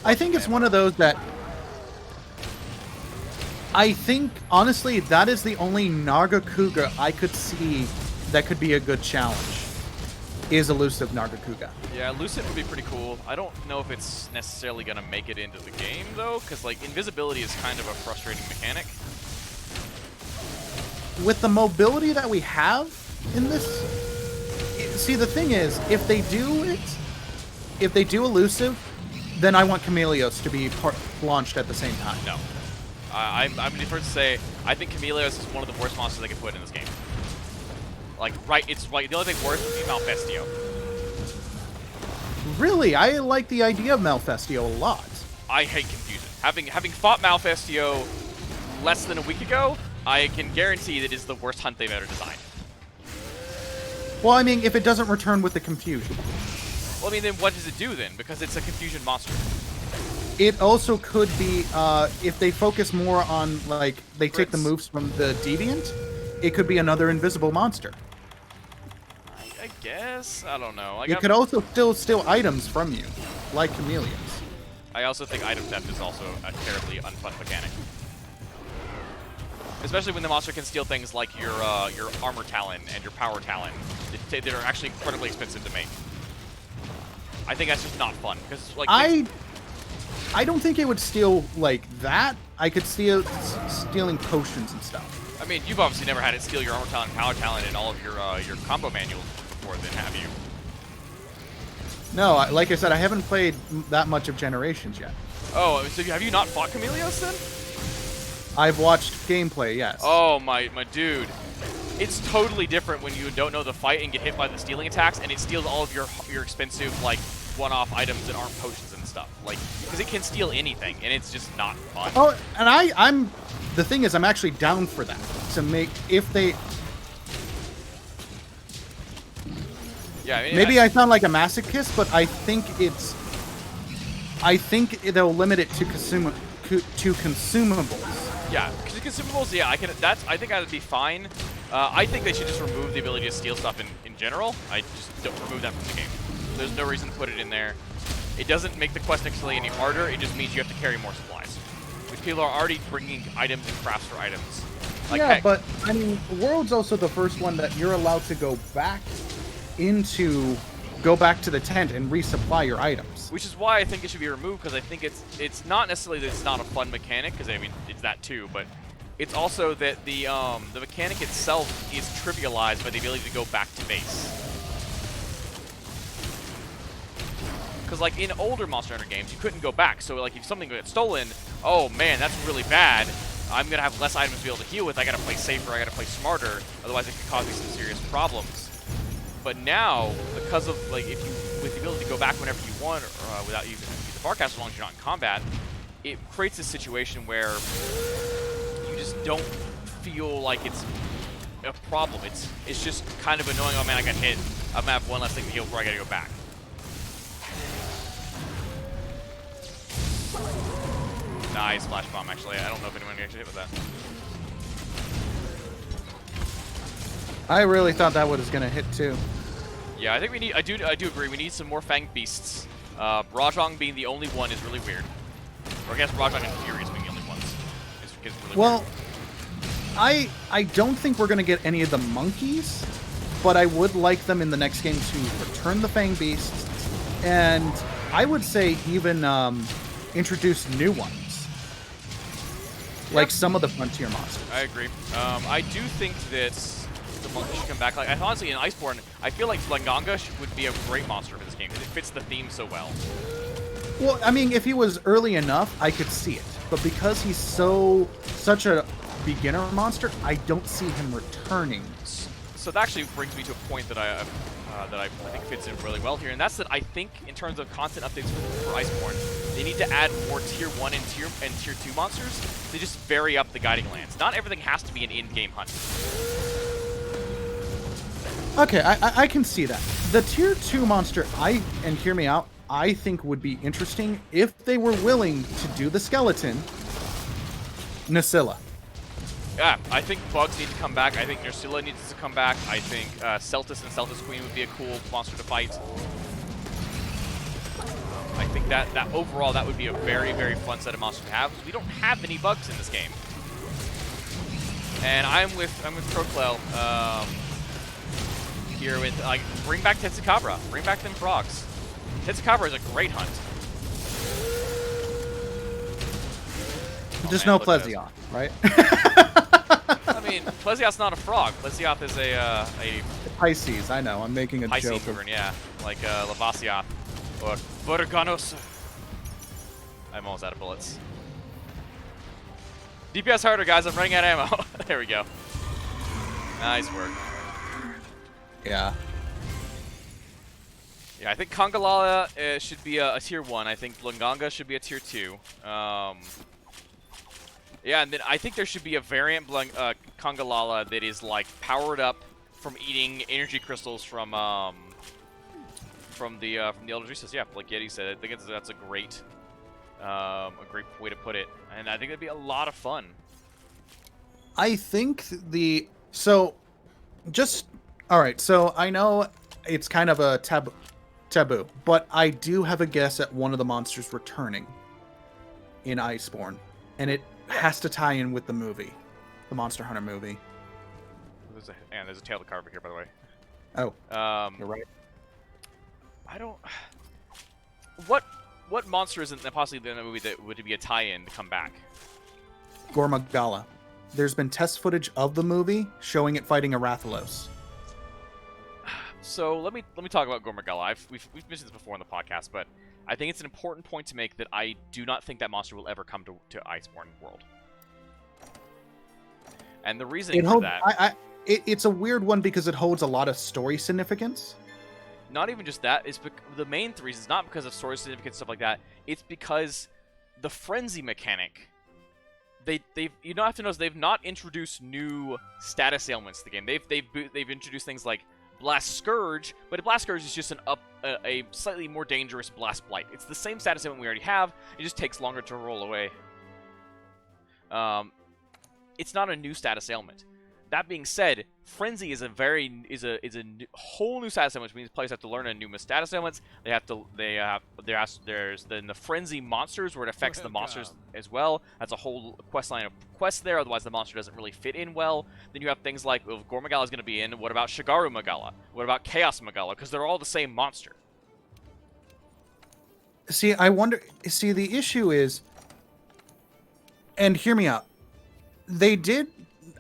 I think it's one of those that I think, honestly, that is the only Nagakuga I could see that could be a good challenge, is elusive Nagakuga. Yeah, elusive would be pretty cool. I don't know if it's necessarily going to make it into the game, though, because, like, invisibility is kind of a frustrating mechanic. With the mobility that we have in this... See, the thing is, if they do elusive, then I want Chameleos to be launched at the same time. No. I'm the first to say, I think Chameleos is one of the worst monsters they could put in this game. Like, it's like the only thing worse would be Malfestio. Really? I like the idea of Malfestio a lot. I hate confusion. Having fought Malfestio less than a week ago, I can guarantee that it is the worst hunt they've ever designed. Well, I mean, if it doesn't return with the confusion. Well, I mean, then what does it do then? Because it's a confusion monster. It also could be, if they focus more on, like, they take the moves from the Deviant, it could be another invisible monster. I guess? I don't know. It could also still steal items from you, like Chameleons. I also think item theft is also a terribly unfun mechanic. Especially when the monster can steal things like your armor talon and your power talon that are actually incredibly expensive to make. I think that's just not fun because like I don't think it would steal like that. I could steal stealing potions and stuff. I mean, you've obviously never had it steal your armor talon, power talon, and all of your combo manuals before, then have you? No, like I said, I haven't played that much of Generations yet. Oh, so have you not fought Chameleos then? I've watched gameplay, yes. Oh my dude. It's totally different when you don't know the fight and get hit by the stealing attacks, and it steals all of your expensive, like, one-off items that aren't potions and stuff. Like, because it can steal anything, and it's just not fun. Oh, and I'm... The thing is, I'm actually down for that. To make... If they... Yeah, I mean, maybe I sound like a masochist, but I think it's... I think they'll limit it to consumables. Yeah, because consumables, yeah, I think that would be fine. I think they should just remove the ability to steal stuff in general. I just don't remove that from the game. There's no reason to put it in there. It doesn't make the quest necessarily any harder. It just means you have to carry more supplies. Which people are already bringing items and crafts for items. Like, yeah, but, I mean, World's also the first one that you're allowed to go back to the tent and resupply your items. Which is why I think it should be removed, because I think it's not necessarily that it's not a fun mechanic, because I mean it's that too, but it's also that the mechanic itself is trivialized by the ability to go back to base. Because like in older Monster Hunter games, you couldn't go back, so like if something gets stolen, oh man, that's really bad. I'm gonna have less items to be able to heal with. I gotta play safer. I gotta play smarter. Otherwise, it could cause me some serious problems. But now, because of like with the ability to go back whenever you want, without using the Farcast as long as you're not in combat, it creates a situation where you just don't feel like it's a problem. It's just kind of annoying. Oh man, I got hit. I'm gonna have one less thing to heal before I gotta go back. Nice flash bomb. Actually, I don't know if anyone actually hit with that. I really thought that was gonna hit too. Yeah, I think we need. I do agree. We need some more fanged beasts. Rajang being the only one is really weird. Or I guess Rajang and Furious being the only ones is really well, weird. I don't think we're gonna get any of the monkeys, but I would like them in the next game to return the Fang Beasts, and I would say even introduce new ones, like some of the frontier monsters. I agree. I do think that the monkey should come back. Like, honestly, in Iceborne, I feel like Lenganga would be a great monster for this game because it fits the theme so well. Well, I mean, if he was early enough, I could see it, but because he's such a beginner monster, I don't see him returning. So that actually brings me to a point that I think fits in really well here, and that's that I think in terms of content updates for Iceborne, they need to add more tier 1 and tier 2 monsters to just vary up the guiding lands. Not everything has to be an in-game hunt. Okay, I can see that. The tier 2 monster, and hear me out, I think would be interesting if they were willing to do the skeleton, Nasilla. Yeah, I think bugs need to come back. I think Nursilla needs to come back. I think Celtis and Celtis Queen would be a cool monster to fight. I think that overall that would be a very, very fun set of monsters to have because we don't have any bugs in this game. And I'm with Croclel here with like bring back Tetsukabra, bring back them frogs. Tetsukabra is a great hunt. Just no Plesioth, right? I mean, Plesioth's not a frog. Plesioth is a Pisces. I know. I'm making a Pisces joke. Wyvern, yeah, like Lavasioth or Vorganos. I'm almost out of bullets. DPS harder, guys. I'm running out of ammo. There we go. Nice work. Yeah. Yeah, I think Kongalala should be a tier 1. I think Lunganga should be a tier 2. Yeah, and then I think there should be a variant Kongalala that is like powered up from eating energy crystals from the Elder Jesus. Yeah, like Yeti said, I think that's a great way to put it, and I think it'd be a lot of fun. I think all right. So I know it's kind of a taboo, but I do have a guess at one of the monsters returning in Iceborne, and it has to tie in with the movie, the Monster Hunter movie. There's a tail to carve here, by the way. Oh, you're right. I don't. What monster isn't possibly in the movie that would be a tie-in to come back? Gormagala. There's been test footage of the movie showing it fighting a Rathalos. So let me talk about Gormagala. We've mentioned this before on the podcast, but I think it's an important point to make that I do not think that monster will ever come to Iceborne world. And the reason for that, it's a weird one because it holds a lot of story significance. Not even just that, is the main reason is not because of story significance stuff like that. It's because the frenzy mechanic. You don't have to notice they've not introduced new status ailments to the game. They've introduced things like Blast Scourge, but a Blast Scourge is just a slightly more dangerous Blast Blight. It's the same status ailment we already have. It just takes longer to roll away. It's not a new status ailment. That being said, Frenzy is a whole new status ailment, which means players have to learn a new status ailments. There's the Frenzy monsters where it affects the monsters as well. That's a whole quest line of quests there. Otherwise, the monster doesn't really fit in well. Then you have things like if Gormagala is going to be in. What about Shigaru Magala? What about Chaos Magala? Because they're all the same monster. See, the issue is, and hear me out.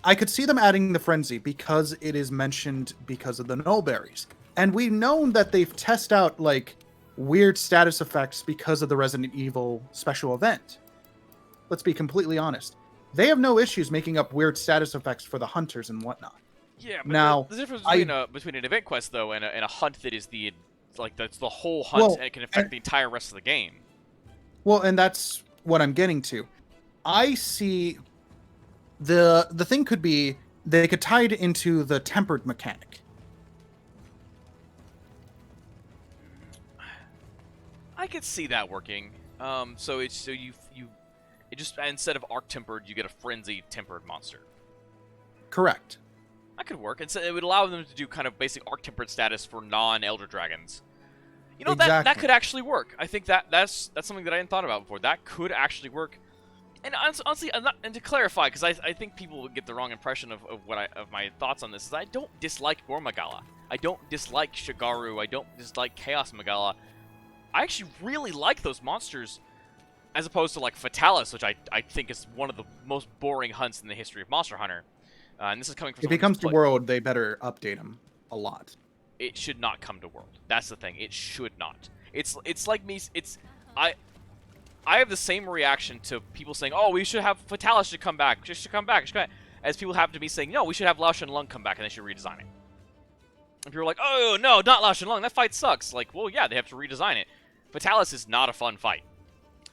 I could see them adding the frenzy because it is mentioned because of the Nullberries. And we've known that they've tested out, like, weird status effects because of the Resident Evil special event. Let's be completely honest. They have no issues making up weird status effects for the hunters and whatnot. Yeah, but now, the difference between an event quest, though, and a hunt that is that's the whole hunt and it can affect the entire rest of the game. Well, and that's what I'm getting to. I see the thing could be they could tie it into the tempered mechanic. I could see that working. So it just instead of arc tempered, you get a frenzy tempered monster. Correct. That could work, and so it would allow them to do kind of basic arc tempered status for non-Elder Dragons. You know, that Exactly. could actually work. I think that's something that I hadn't thought about before. That could actually work. And honestly, and to clarify, because I think people would get the wrong impression of my thoughts on this, is I don't dislike Gore Magala. I don't dislike Shigaru. I don't dislike Chaos Magala. I actually really like those monsters, as opposed to like Fatalis, which I think is one of the most boring hunts in the history of Monster Hunter. And this is coming from If it comes to World, they better update them a lot. It should not come to World. That's the thing. It should not. It's like me. I have the same reaction to people saying, "Oh, we should have Fatalis should come back. Just should come back." As people have to be saying, "No, we should have Lao Shen Lung come back and they should redesign it." And people are like, "Oh no, not Lao Shen Lung. That fight sucks." Like, well, yeah, they have to redesign it. Fatalis is not a fun fight.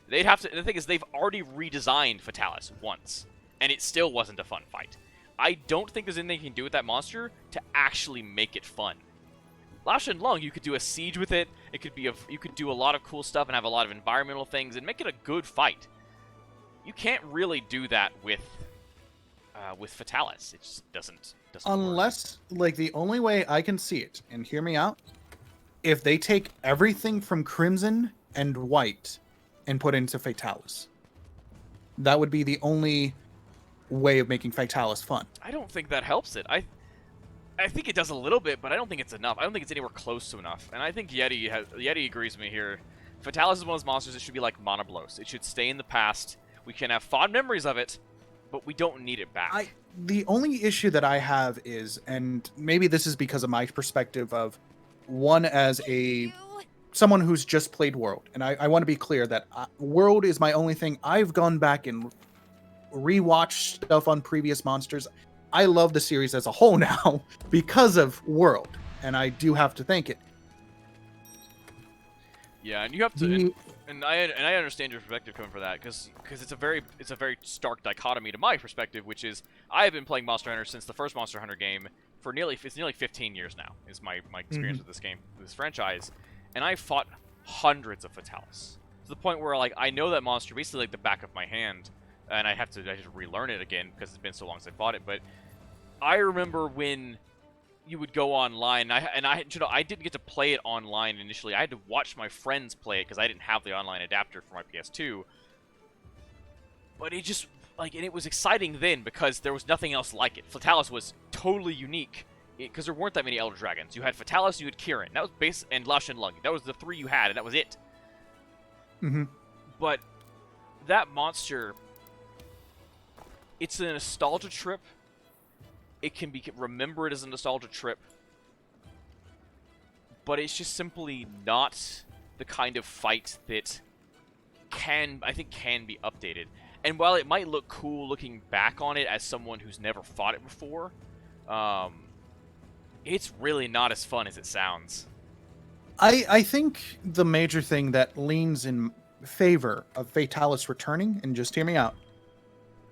They'd have to. The thing is, they've already redesigned Fatalis once, and it still wasn't a fun fight. I don't think there's anything you can do with that monster to actually make it fun. Lao Shen Lung, you could do a siege with it. It could be you could do a lot of cool stuff and have a lot of environmental things and make it a good fight. You can't really do that with Fatalis. It just doesn't Unless, like, the only way I can see it, and hear me out, if they take everything from Crimson and White and put into Fatalis. That would be the only way of making Fatalis fun. I don't think that helps it. I think it does a little bit, but I don't think it's enough. I don't think it's anywhere close to enough. And I think Yeti agrees with me here. Fatalis is one of those monsters that should be like Monoblos. It should stay in the past. We can have fond memories of it, but we don't need it back. The only issue that I have is, and maybe this is because of my perspective of one as someone who's just played World, and I want to be clear that World is my only thing. I've gone back and rewatched stuff on previous monsters. I love the series as a whole now because of World, and I do have to thank it. Yeah, and you have to, and I understand your perspective coming for that, because it's a very stark dichotomy to my perspective, which is I have been playing Monster Hunter since the first Monster Hunter game for nearly 15 years now. Is my experience with this game, this franchise, and I fought hundreds of Fatalis to the point where like I know that monster basically like the back of my hand, and I have to relearn it again because it's been so long since I fought it. But I remember when you would go online, I didn't get to play it online initially. I had to watch my friends play it because I didn't have the online adapter for my PS2. But it just and it was exciting then because there was nothing else like it. Fatalis was totally unique because there weren't that many Elder Dragons. You had Fatalis, you had Kirin, that was and Lao Shen Lung. That was the three you had, and that was it. Mm-hmm. But that monster, it's a nostalgia trip. It can be remembered as a nostalgia trip, but it's just simply not the kind of fight that I think can be updated. And while it might look cool looking back on it as someone who's never fought it before, it's really not as fun as it sounds. I think the major thing that leans in favor of Fatalis returning, and just hear me out,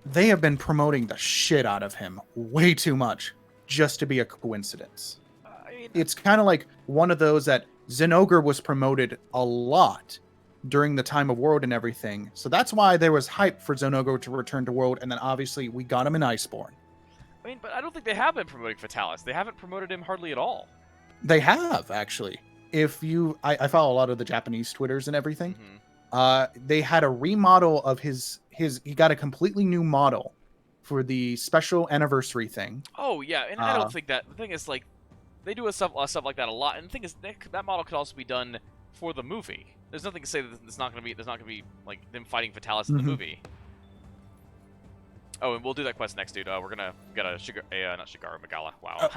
they have been promoting the shit out of him way too much just to be a coincidence. It's kind of like one of those that Zenogre was promoted a lot during the time of World and everything. So that's why there was hype for Zenogre to return to World, and then obviously we got him in Iceborne. I mean, but I don't think they have been promoting Fatalis. They haven't promoted him hardly at all. They have, actually. I follow a lot of the Japanese Twitters and everything. Mm-hmm. They had a remodel of he got a completely new model for the special anniversary thing. Oh yeah, and I don't think that, the thing is, like, they do stuff like that a lot, and the thing is that model could also be done for the movie. There's nothing to say that there's not gonna be like them fighting Fatalis in the movie. Oh, and we'll do that quest next, dude. We're gonna get not Shigaru Magala. Wow.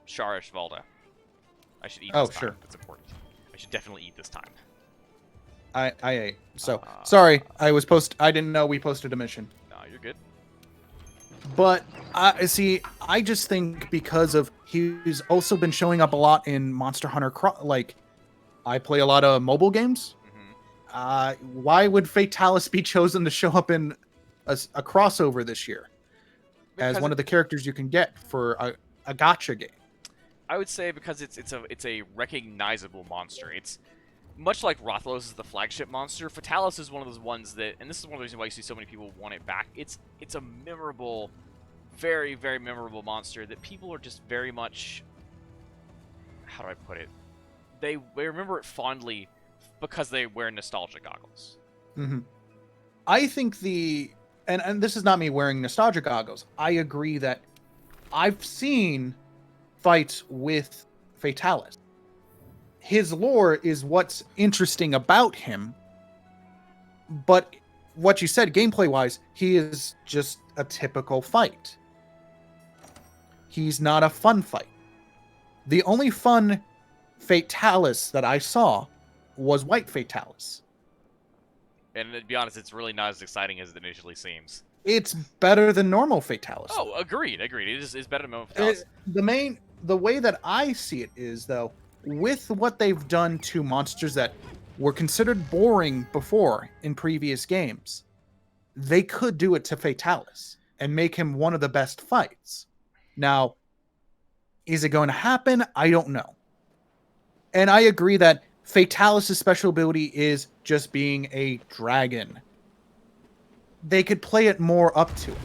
Sharish Valda. I should eat this time. Sure. That's important. I should definitely eat this time. I ate. So sorry, I didn't know we posted a mission. No, you're good. But I just think because of he's also been showing up a lot in Monster Hunter. Like, I play a lot of mobile games, Why would Fatalis be chosen to show up in a crossover this year as Because one of the characters you can get for a gacha game? I would say because it's a recognizable monster. It's much like Rathalos is the flagship monster. Fatalis is one of those ones that, and this is one of the reasons why you see so many people want it back. It's a memorable, very, very memorable monster that people are just very much, how do I put it? They remember it fondly because they wear nostalgia goggles. Mm-hmm. I think and this is not me wearing nostalgia goggles. I agree that I've seen fights with Fatalis. His lore is what's interesting about him, but what you said, gameplay-wise, he is just a typical fight. He's not a fun fight. The only fun Fatalis that I saw was White Fatalis. And to be honest, it's really not as exciting as it initially seems. It's better than normal Fatalis. Oh, agreed. It is better than normal Fatalis. The way that I see it is, though, with what they've done to monsters that were considered boring before in previous games, they could do it to Fatalis and make him one of the best fights. Now, is it going to happen? I don't know. And I agree that Fatalis' special ability is just being a dragon. They could play it more up to it.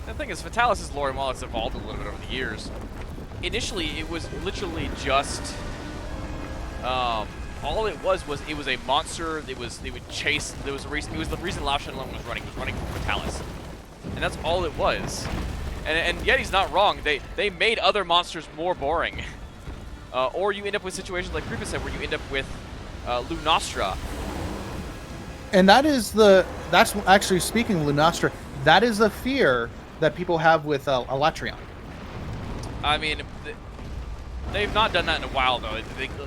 The thing is, Fatalis' lore, while it's evolved a little bit over the years, initially it was literally just all it was it was a monster. It would chase. There was a reason. It was the reason Lao Shenlong was running. He was running from Fatalis, and that's all it was. And yet he's not wrong. They made other monsters more boring, or you end up with situations like Grievous said, where you end up with Lunastra. And that's actually, speaking of Lunastra, that is a fear that people have with Elatrion. I mean, they've not done that in a while, though.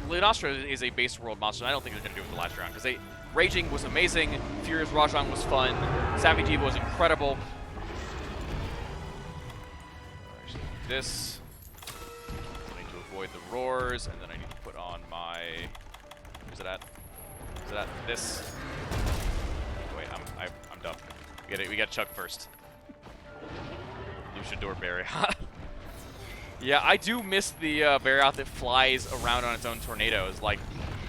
Lunastra is a base world monster, and I don't think they're going to do it with the last round, because Raging was amazing, Furious Rajan was fun, Savvy Diva was incredible. This. I need to avoid the roars, and then I need to put on my... Where's it at? Is it at this? Wait, I'm dumb. We got Chuck first. Luchador Barriot. Yeah, I do miss the Barriot that flies around on its own tornadoes. Like,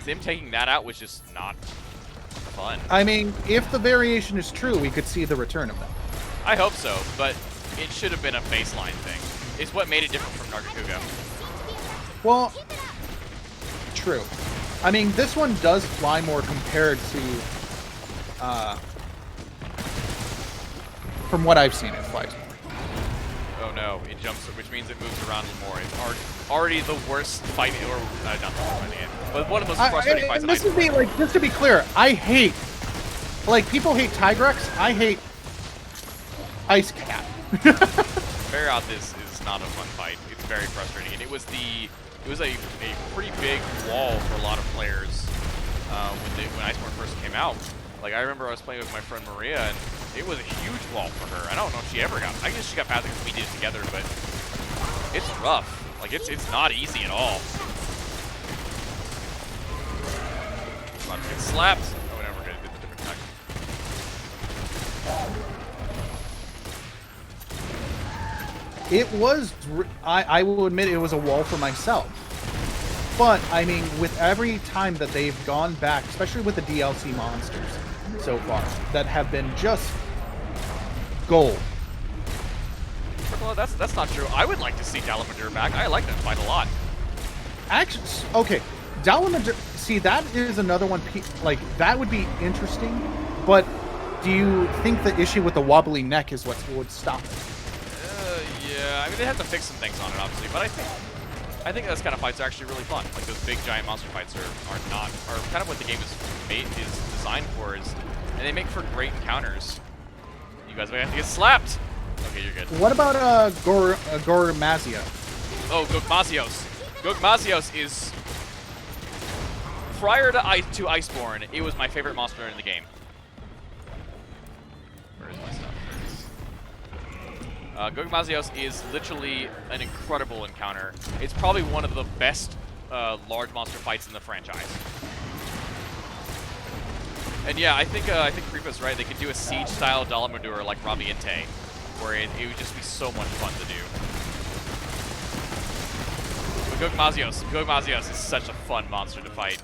them taking that out was just not fun. I mean, if the variation is true, we could see the return of that. I hope so, but it should have been a baseline thing. It's what made it different from Nargacuga. Well, true. I mean, this one does fly more compared to, from what I've seen, it flies more. Oh no, it jumps, which means it moves around a little more. It's already the worst fight, or not the worst fight game, but one of the most frustrating fights. This would be like, just to be clear, I hate, like, people hate Tigrex, I hate Ice Cat. Barriot is not a fun fight. It's very frustrating, and it was a pretty big wall for a lot of players when Iceborne first came out. Like, I remember I was playing with my friend Maria, and it was a huge wall for her. I don't know if she ever got. I guess she got past it because we did it together, but it's rough. Like, it's not easy at all. About to get slapped. Oh, whatever. We're gonna do the different attack. It was, I will admit, it was a wall for myself. But, I mean, with every time that they've gone back, especially with the DLC monsters so far, that have been just gold. Well, that's not true. I would like to see Dalamadur back. I like that fight a lot. Actually, okay, Dalamadur, see, that is another one, like, that would be interesting, but do you think the issue with the wobbly neck is what would stop it? Yeah, I mean, they have to fix some things on it, obviously, but I think those kind of fights are actually really fun. Like, those big giant monster fights are kind of what the game is designed for, and they make for great encounters. You guys might have to get slapped. Okay, you're good. What about Gormazio? Oh, Gogmazios. Gogmazios is, prior to Iceborne, it was my favorite monster in the game. Where is my stuff? Gogmazios is literally an incredible encounter. It's probably one of the best large monster fights in the franchise. And yeah, I think Kripa's right. They could do a siege-style Dalamandur like Rabiente, where it would just be so much fun to do. But Gogmazios is such a fun monster to fight.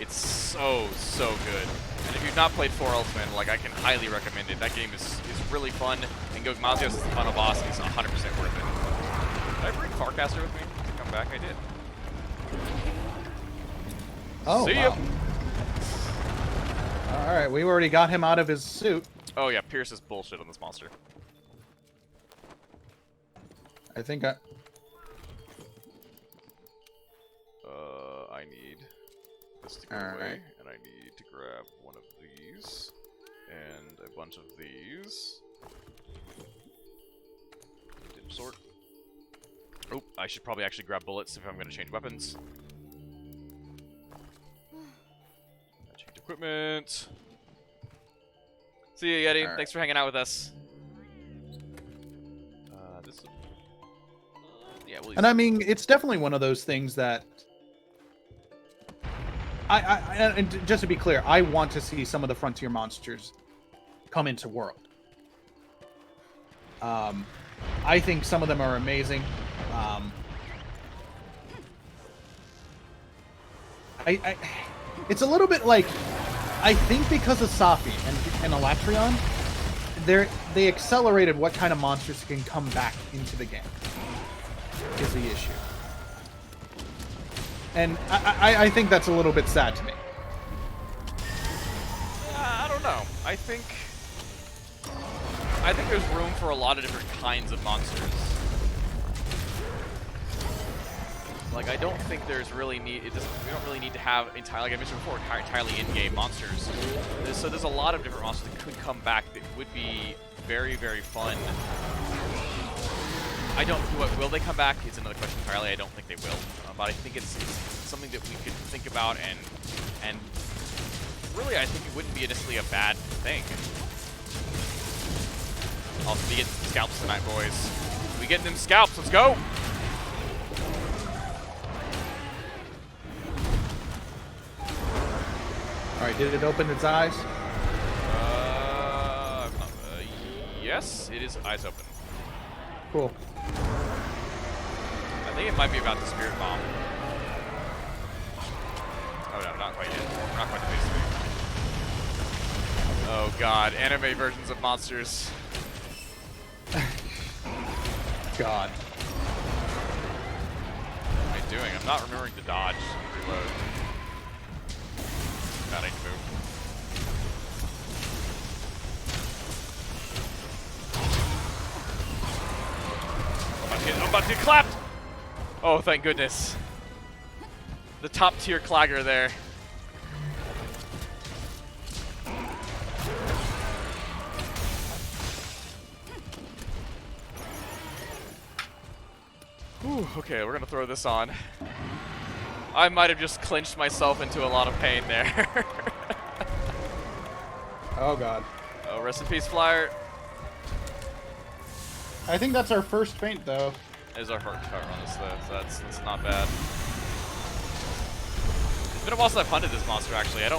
It's so good. And if you've not played 4 Ultimate, like I can highly recommend it. That game is really fun, and Gogmazios is the final boss, and it's 100% worth it. Did I bring Farcaster with me to come back? I did. Oh, See wow. ya. All right, we already got him out of his suit. Oh yeah, Pierce is bullshit on this monster. I think I... I need this to go All away, right. and I need to grab one of these, and a bunch of these. Didn't sort. Oh, I should probably actually grab bullets if I'm going to change weapons. Change equipment. See ya, Yeti. All Thanks for hanging out with us. This is... yeah, we'll use And I mean, it's definitely one of those things that... and just to be clear, I want to see some of the Frontier monsters come into World. I think some of them are amazing. It's a little bit like, I think because of Safi and Elatrion, they accelerated what kind of monsters can come back into the game, is the issue. And I think that's a little bit sad to me. I don't know. I think there's room for a lot of different kinds of monsters. Like, I don't think there's really need. We don't really need to have entirely, like I mentioned before, entirely in-game monsters. So there's a lot of different monsters that could come back that would be very, very fun. I don't. Will they come back? It's another question entirely. I don't think they will, but I think it's something that we could think about, and really, I think it wouldn't be necessarily a bad thing. Also, we get some scalps tonight, boys. We get them scalps. Let's go. All right, did it open its eyes? Yes, it is eyes open. Cool. I think it might be about the Spirit Bomb. Oh no, not quite yet. Not quite the base 3. Oh god, anime versions of monsters. God. What am I doing? I'm not remembering to dodge and reload. God, I need to move. I'm about to get clapped! Oh, thank goodness. The top tier clagger there. Whew, okay, we're gonna throw this on. I might have just clinched myself into a lot of pain there. Oh god. Oh, rest in peace, Flyer. I think that's our first feint, though. There's our heart cut on this, though, so that's not bad. It's been a while since I've hunted this monster, actually. It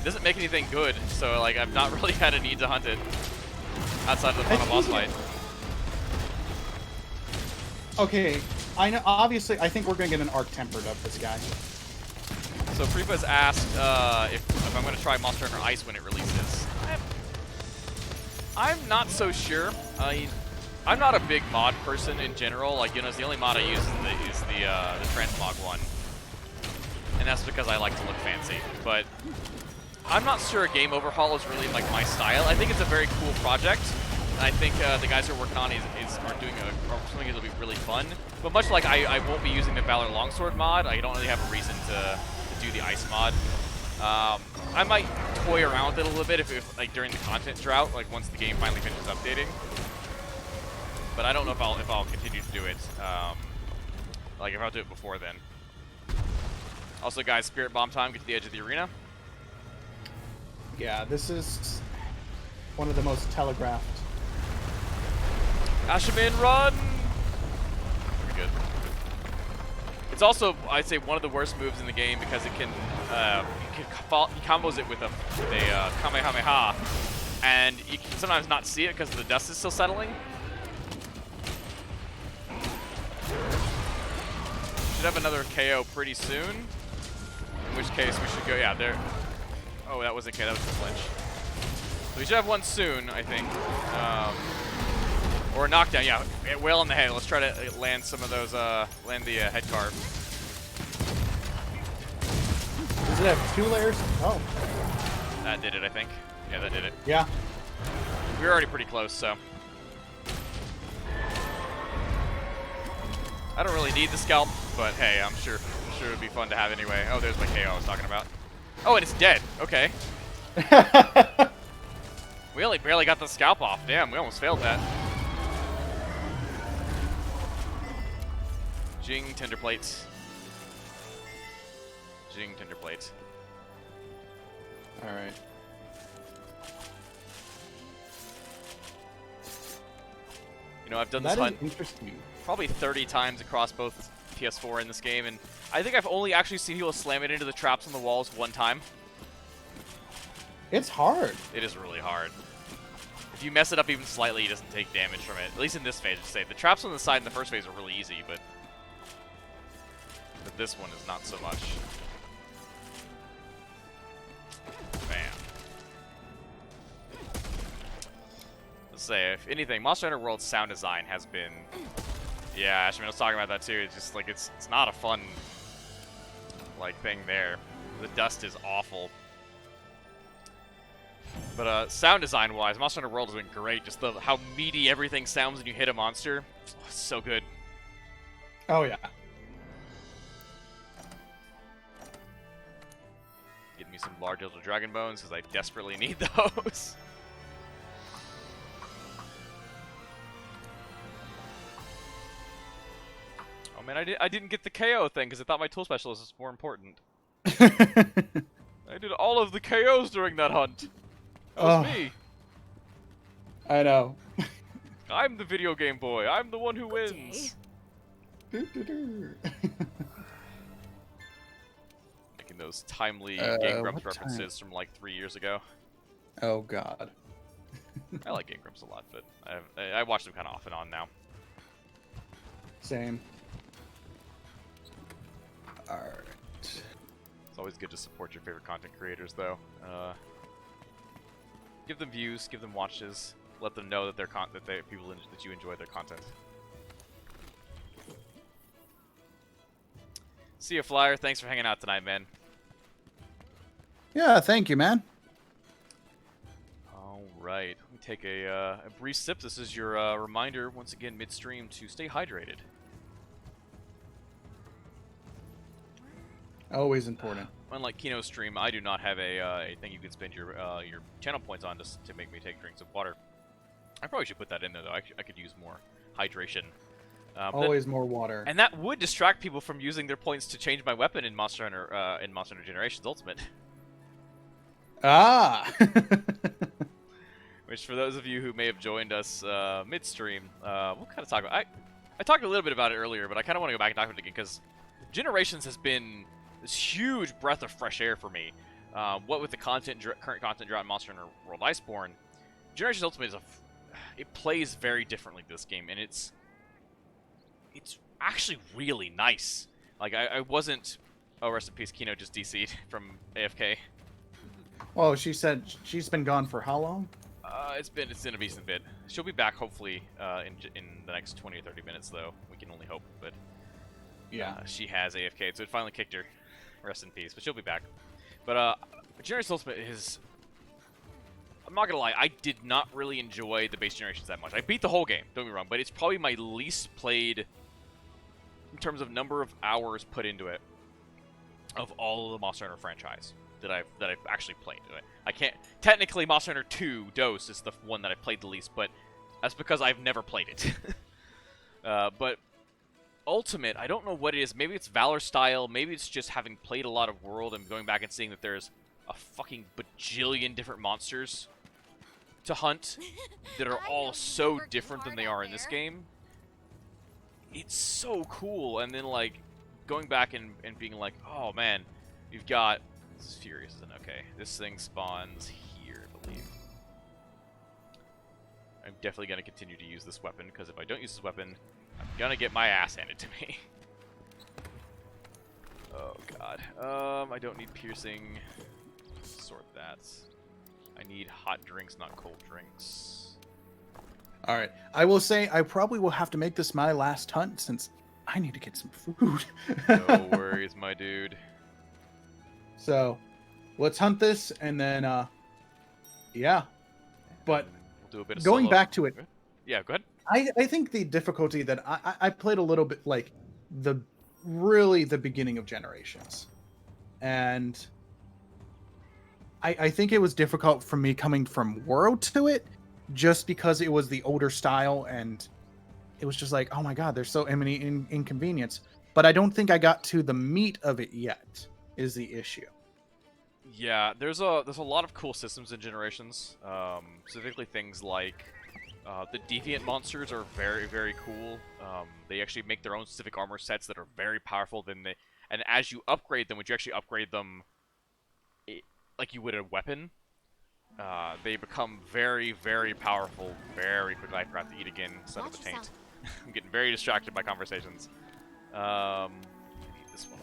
doesn't make anything good, so like I've not really had a need to hunt it outside of the final boss fight. Okay, I know. Obviously, I think we're gonna get an arc tempered of this guy. So Prepa's asked if I'm going to try Monster Hunter Ice when it releases. I'm not so sure. I'm not a big mod person in general. Like, you know, the only mod I use is the transmog one, and that's because I like to look fancy. But I'm not sure a game overhaul is really like my style. I think it's a very cool project, and I think the guys who are working on it are doing something that'll be really fun. But much like I won't be using the Valor Longsword mod, I don't really have a reason to do the Ice mod. I might toy around with it a little bit if like during the content drought, like once the game finally finishes updating. But I don't know if I'll continue to do it. Like if I'll do it before then. Also, guys, Spirit Bomb time. Get to the edge of the arena. Yeah, this is one of the most telegraphed. Ashamin, run! Pretty good. It's also, I'd say, one of the worst moves in the game because it can, he combos it with a Kamehameha, and you can sometimes not see it because the dust is still settling. Should have another KO pretty soon, in which case we should go, yeah, there. Oh, that wasn't KO, that was the flinch. So we should have one soon, I think. Or a knockdown, yeah, whale on the head. Let's try to land some of those, land the head carve. Does it have 2 layers? Oh. That did it, I think. Yeah, that did it. Yeah. We were already pretty close, so. I don't really need the scalp, but hey, I'm sure it would be fun to have anyway. Oh, there's my KO I was talking about. Oh, and it's dead. Okay. We only barely got the scalp off. Damn, we almost failed that. Jing tender plates. Jing tender plates. All right. You know, I've done this That hunt is interesting. probably 30 times across both PS4 and this game, and I think I've only actually seen people slam it into the traps on the walls one time. It's hard. It is really hard. If you mess it up even slightly, it doesn't take damage from it. At least in this phase, I'd say. The traps on the side in the first phase are really easy, but this one is not so much. Bam. Let's say, if anything, Monster Hunter World's sound design has been... Yeah, Ashman was talking about that too. It's just like, it's not a fun, like, thing there. The dust is awful. But sound design-wise, Monster Hunter World has been great. Just how meaty everything sounds when you hit a monster. Oh, so good. Oh, yeah. Give me some large little dragon bones, because I desperately need those. Oh man, I didn't get the KO thing, because I thought my tool specialist was more important. I did all of the KOs during that hunt. That was me. I know. I'm the video game boy. I'm the one who wins. Making those timely Game Grumps references from like 3 years ago. Oh God. I like Game Grumps a lot, but I watch them kind of off and on now. Same. Alright. It's always good to support your favorite content creators, though. Give them views, give them watches, let them know that that you enjoy their content. See ya, Flyer. Thanks for hanging out tonight, man. Yeah, thank you, man. All right, let me take a brief sip. This is your reminder, once again, midstream, to stay hydrated. Always important. Unlike Kino's stream, I do not have a thing you can spend your channel points on to make me take drinks of water. I probably should put that in there, though. I could use more hydration. Always more water. And that would distract people from using their points to change my weapon in Monster Hunter Generations Ultimate. Ah! Which, for those of you who may have joined us midstream, we'll kind of talk about... I talked a little bit about it earlier, but I kind of want to go back and talk about it again, because Generations has been this huge breath of fresh air for me. What with the current content drought in Monster Hunter World Iceborne, Generations Ultimate is it plays very differently this game, and it's actually really nice. Like, I wasn't... Oh, rest in peace, Kino just DC'd from AFK. Oh, she said she's been gone for how long? It's been a decent bit. She'll be back hopefully in the next 20 or 30 minutes, though. We can only hope, but yeah, she has AFK'd, so it finally kicked her. Rest in peace, but she'll be back. But Generations Ultimate is... I'm not gonna lie, I did not really enjoy the base Generations that much. I beat the whole game, don't get me wrong, but it's probably my least played in terms of number of hours put into it of all of the Monster Hunter franchise that I've actually played. I can't... Technically, Monster Hunter 2 Dose is the one that I played the least, but that's because I've never played it. But Ultimate, I don't know what it is. Maybe it's Valor style. Maybe it's just having played a lot of World and going back and seeing that there's a fucking bajillion different monsters to hunt that are all so different than they are in this game. It's so cool. And then, like, going back and being like, oh man, you've got... This is Furious, isn't it? Okay. This thing spawns here, I believe. I'm definitely going to continue to use this weapon, because if I don't use this weapon, I'm going to get my ass handed to me. Oh god. I don't need piercing. Sort that. I need hot drinks, not cold drinks. All right. I will say I probably will have to make this my last hunt since I need to get some food. No worries, my dude. So, let's hunt this and then, yeah. But we'll do a bit of going solo. back to it, Yeah, go ahead. I think the difficulty that I played a little bit like really the beginning of Generations, and I think it was difficult for me coming from World to it, just because it was the older style and it was just like, oh my god, there's so many inconvenience. But I don't think I got to the meat of it yet. Is the issue. Yeah, there's a lot of cool systems in Generations. Specifically things like the deviant monsters are very, very cool. They actually make their own specific armor sets that are very powerful. And as you upgrade them, which you actually upgrade them like you would a weapon, they become very, very powerful very quickly. I forgot to eat again, son of a taint. I'm getting very distracted by conversations. I need this one.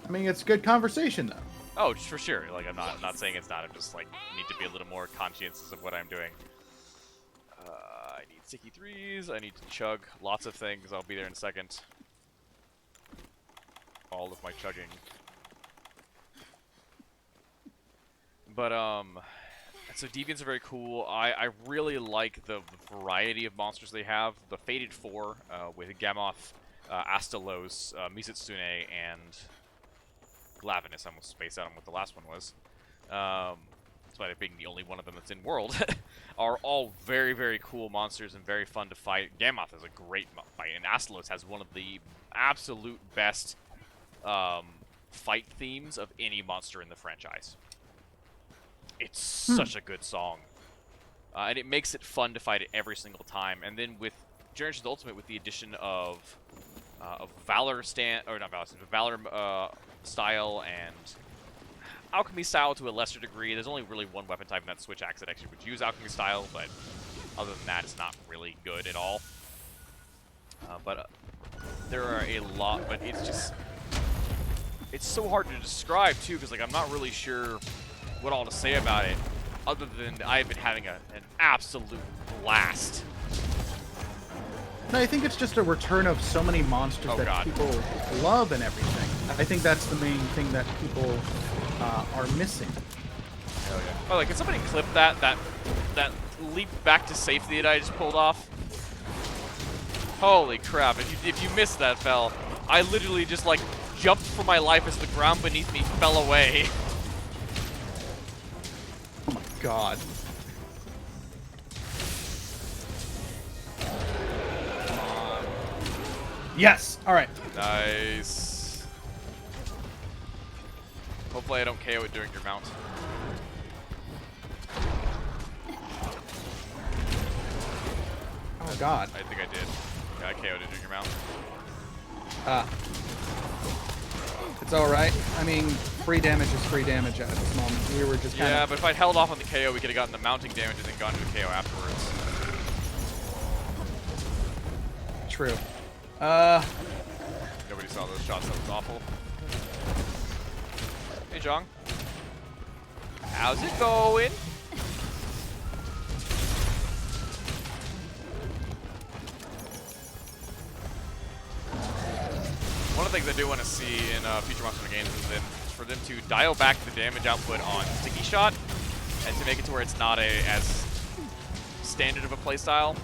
I mean, it's good conversation though. Oh, just for sure. Like, I'm not saying it's not. I'm just like need to be a little more conscientious of what I'm doing. I need sticky threes. I need to chug lots of things. I'll be there in a second. All of my chugging. But so deviants are very cool. I really like the variety of monsters they have. The Fated Four with Gamoth, Astalos, Misetsune, and Glavenus. I almost spaced out on what the last one was. Despite it being the only one of them that's in World, are all very, very cool monsters and very fun to fight. Gamoth is a great fight, and Astalos has one of the absolute best fight themes of any monster in the franchise. It's such a good song. And it makes it fun to fight it every single time. And then with Generations Ultimate, with the addition of Valor style and Alchemy style to a lesser degree. There's only really one weapon type in that Switch Axe that actually would use Alchemy style, but other than that, it's not really good at all. There are a lot, but it's so hard to describe too, because like I'm not really sure what all to say about it, other than I've been having an absolute blast. No, I think it's just a return of so many monsters that people love and everything. I think that's the main thing that people are missing. Hell yeah. Oh, like, can somebody clip that leap back to safety that I just pulled off? Holy crap, if you missed that, Fel, I literally just, like, jumped for my life as the ground beneath me fell away. Oh my god. Yes! Alright. Nice. Hopefully I don't KO it during your mount. Oh god. I think I did. Yeah, I KO'd it during your mount. It's alright. I mean, free damage is free damage at this moment. We were just kind of... Yeah, but if I'd held off on the KO, we could have gotten the mounting damage and then gone to the KO afterwards. True. Nobody saw those shots. That was awful. Hey, Zhang. How's it going? One of the things I do want to see in future Monster games is for them to dial back the damage output on Sticky Shot and to make it to where it's not as standard of a playstyle.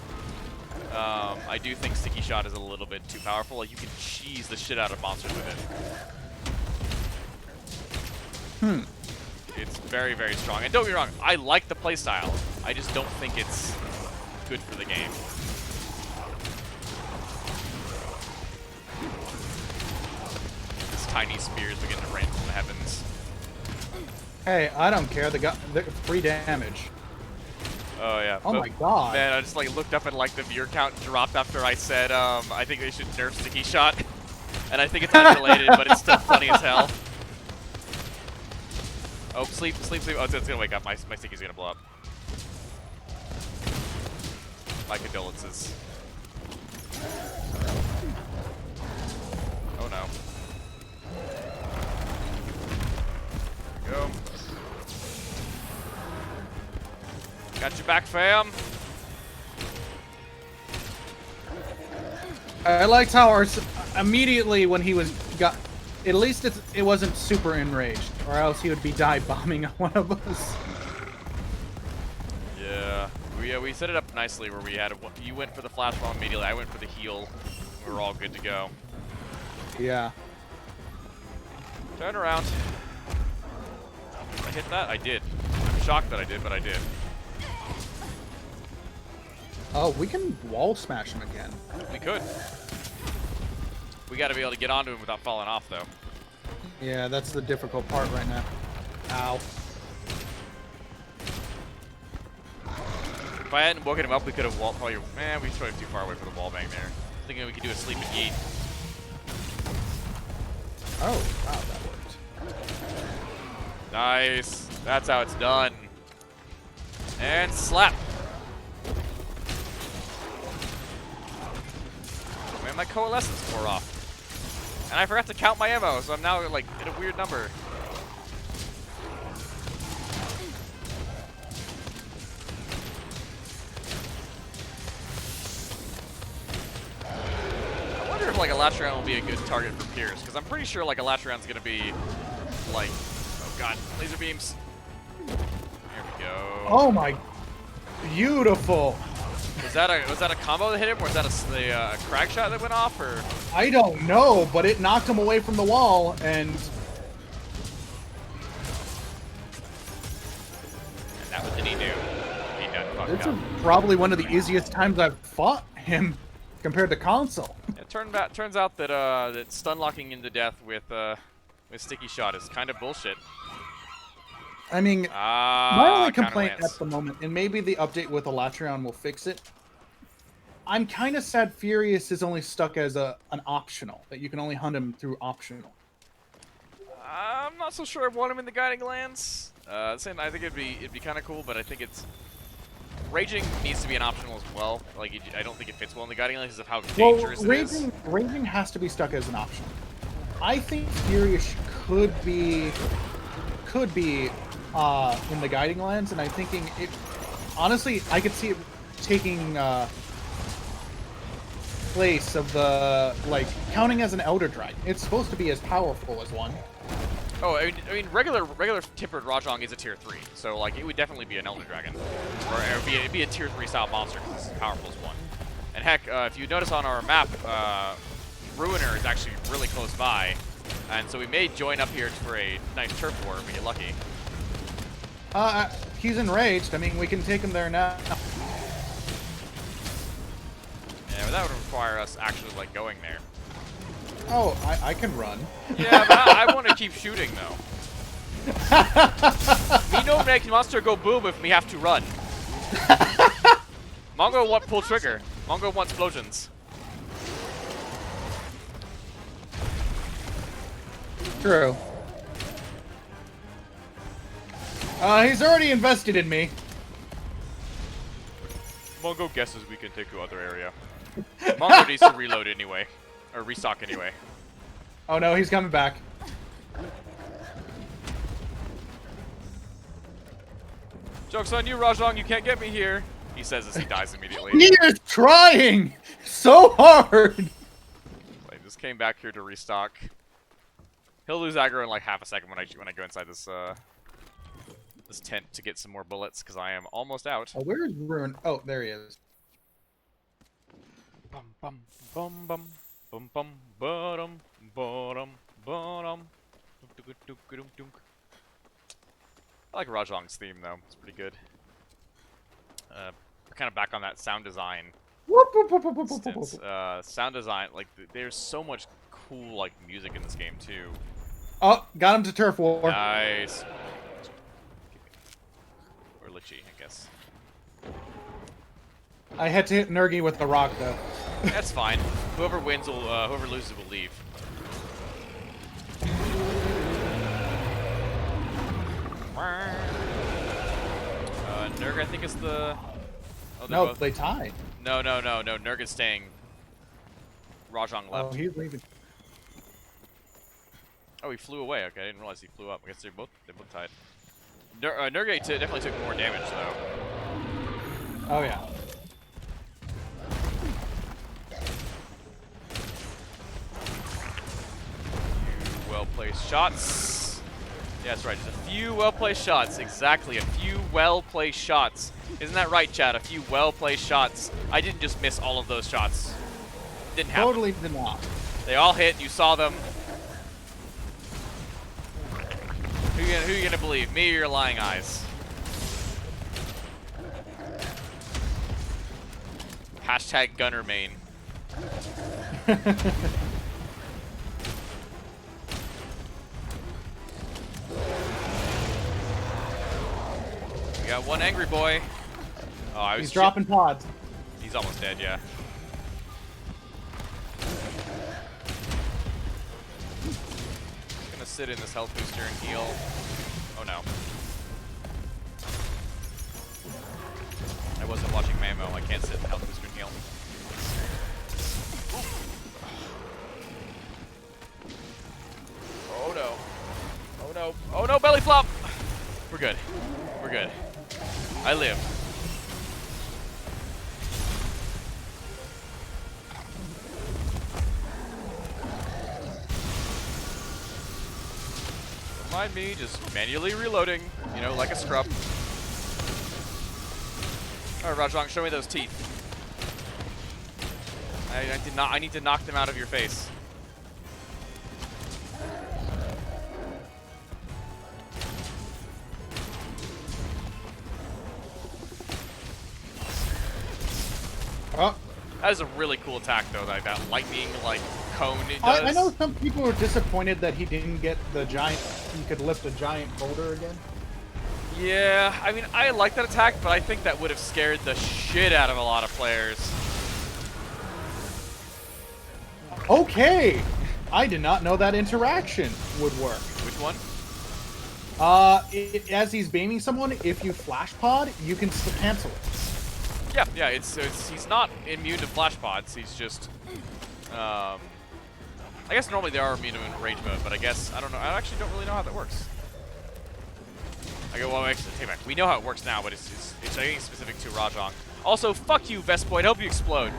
I do think Sticky Shot is a little bit too powerful. Like, you can cheese the shit out of monsters with it. It's very, very strong. And don't get me wrong, I like the playstyle. I just don't think it's good for the game. These tiny spears begin to rain from the heavens. Hey, I don't care. They got free damage. Oh yeah. Oh my god. Man, I just like looked up and like the viewer count dropped after I said I think they should nerf Sticky Shot. and I think it's unrelated, but it's still funny as hell. Oh, sleep. Oh, it's gonna wake up. My sticky's gonna blow up. My condolences. Oh no. There we go. Got your back, fam. I liked how immediately when he was at least it wasn't super enraged, or else he would be dive bombing one of us. Yeah, we set it up nicely where we had you went for the flash bomb immediately, I went for the heal. We were all good to go. Yeah. Turn around. Did I hit that? I did. I'm shocked that I did, but I did. Oh, we can wall smash him again. We could. We got to be able to get onto him without falling off, though. Yeah, that's the difficult part right now. Ow. If I hadn't woken him up, we could have probably. Man, we threw him too far away for the wall bang there. Thinking we could do a sleep and yeet. Oh, wow, that worked. Nice. That's how it's done. And slap. Man, my coalescence wore off. And I forgot to count my ammo, so I'm now like at a weird number. I wonder if like a Latcheron will be a good target for Pierce, because I'm pretty sure like a Latcheron's gonna be like, oh god, laser beams. There we go. Oh my, beautiful. Was that a combo that hit him, or was that a crack shot that went off, or? I don't know, but it knocked him away from the wall, and And what did he do? He done fucked this up. is probably one of the easiest times I've fought him compared to console. It turns out that that stun locking into death with sticky shot is kind of bullshit. I mean, Ah, my only complaint counterlance. at the moment, and maybe the update with Elatrion will fix it, I'm kind of sad Furious is only stuck as an optional, that you can only hunt him through optional. I'm not so sure I want him in the guiding lands. Same, I think it'd be kind of cool, but I think it's raging needs to be an optional as well. Like I don't think it fits well in the guiding lands because of how dangerous it is. Raging has to be stuck as an option. I think Furious could be in the guiding lands, and I'm thinking it. Honestly, I could see it taking place of the counting as an Elder Dragon. It's supposed to be as powerful as one. Oh, I mean, regular tempered Rajang is a tier 3, so like it would definitely be an Elder Dragon, or it'd be a tier 3 style monster because it's as powerful as one. And heck, if you notice on our map, Ruiner is actually really close by, and so we may join up here for a nice turf war if we get lucky. He's enraged. I mean, we can take him there now. Yeah, but that would require us actually like going there. Oh, I can run. Yeah, but I want to keep shooting though. Me no make monster go boom if we have to run. Mongo want pull trigger. Mongo wants explosions. True. He's already invested in me. Mongo guesses we can take to other area. Mongo needs to reload anyway. Or restock anyway. Oh no, he's coming back. Joke's on you, Rajang, you can't get me here. He says as he dies immediately. He is trying so hard. I just came back here to restock. He'll lose aggro in like half a second when I go inside this this tent to get some more bullets because I am almost out. Oh, where is Ruin? Oh, there he is. Bum bum bum bum bum bum bottom bottom bottom. I like Rajang's theme though; it's pretty good. We're kind of back on that sound design. Instance. Sound design, like there's so much cool like music in this game too. Oh, got him to turf war. Nice. Or Lichy, I guess. I had to hit Nergi with the rock though. That's fine. Whoever wins will, whoever loses will leave. Nurg, I think is the. Oh, No, both... they tied. No. Nurg is staying. Rajang left. Oh, he's leaving. Oh, he flew away. Okay, I didn't realize he flew up. I guess they're both tied. Nurg definitely took more damage though. Oh yeah. Well-placed shots. Yeah, that's right. Just a few well-placed shots. Exactly, a few well-placed shots. Isn't that right, Chad? A few well-placed shots. I didn't just miss all of those shots. Didn't happen. Totally did not. They all hit. You saw them. Who you gonna believe? Me or your lying eyes? Hashtag gunner main. We got one angry boy. Oh, He's dropping pods. He's almost dead, yeah. Just gonna sit in this health booster and heal. Oh no. I wasn't watching Mamo. I can't sit in the health booster and heal. Oh no. Oh no. Oh no, belly flop! We're good. We're good. I live. Don't mind me, just manually reloading, you know, like a scrub. Alright, Rajang, show me those teeth. I need to knock them out of your face. Oh. That is a really cool attack, though. That lightning, like, cone it does. I know some people were disappointed that he didn't get the giant. He could lift a giant boulder again. Yeah, I mean, I like that attack, but I think that would have scared the shit out of a lot of players. Okay, I did not know that interaction would work. Which one? As he's beaming someone, if you flash pod, you can cancel it. Yeah, he's not immune to flash pods. He's just, I guess normally they are immune to rage mode, but I guess I don't know. I actually don't really know how that works. I go, well, actually, take it back. We know how it works now, but it's I think specific to Rajang. Also, fuck you, Vespoid. Hope you explode.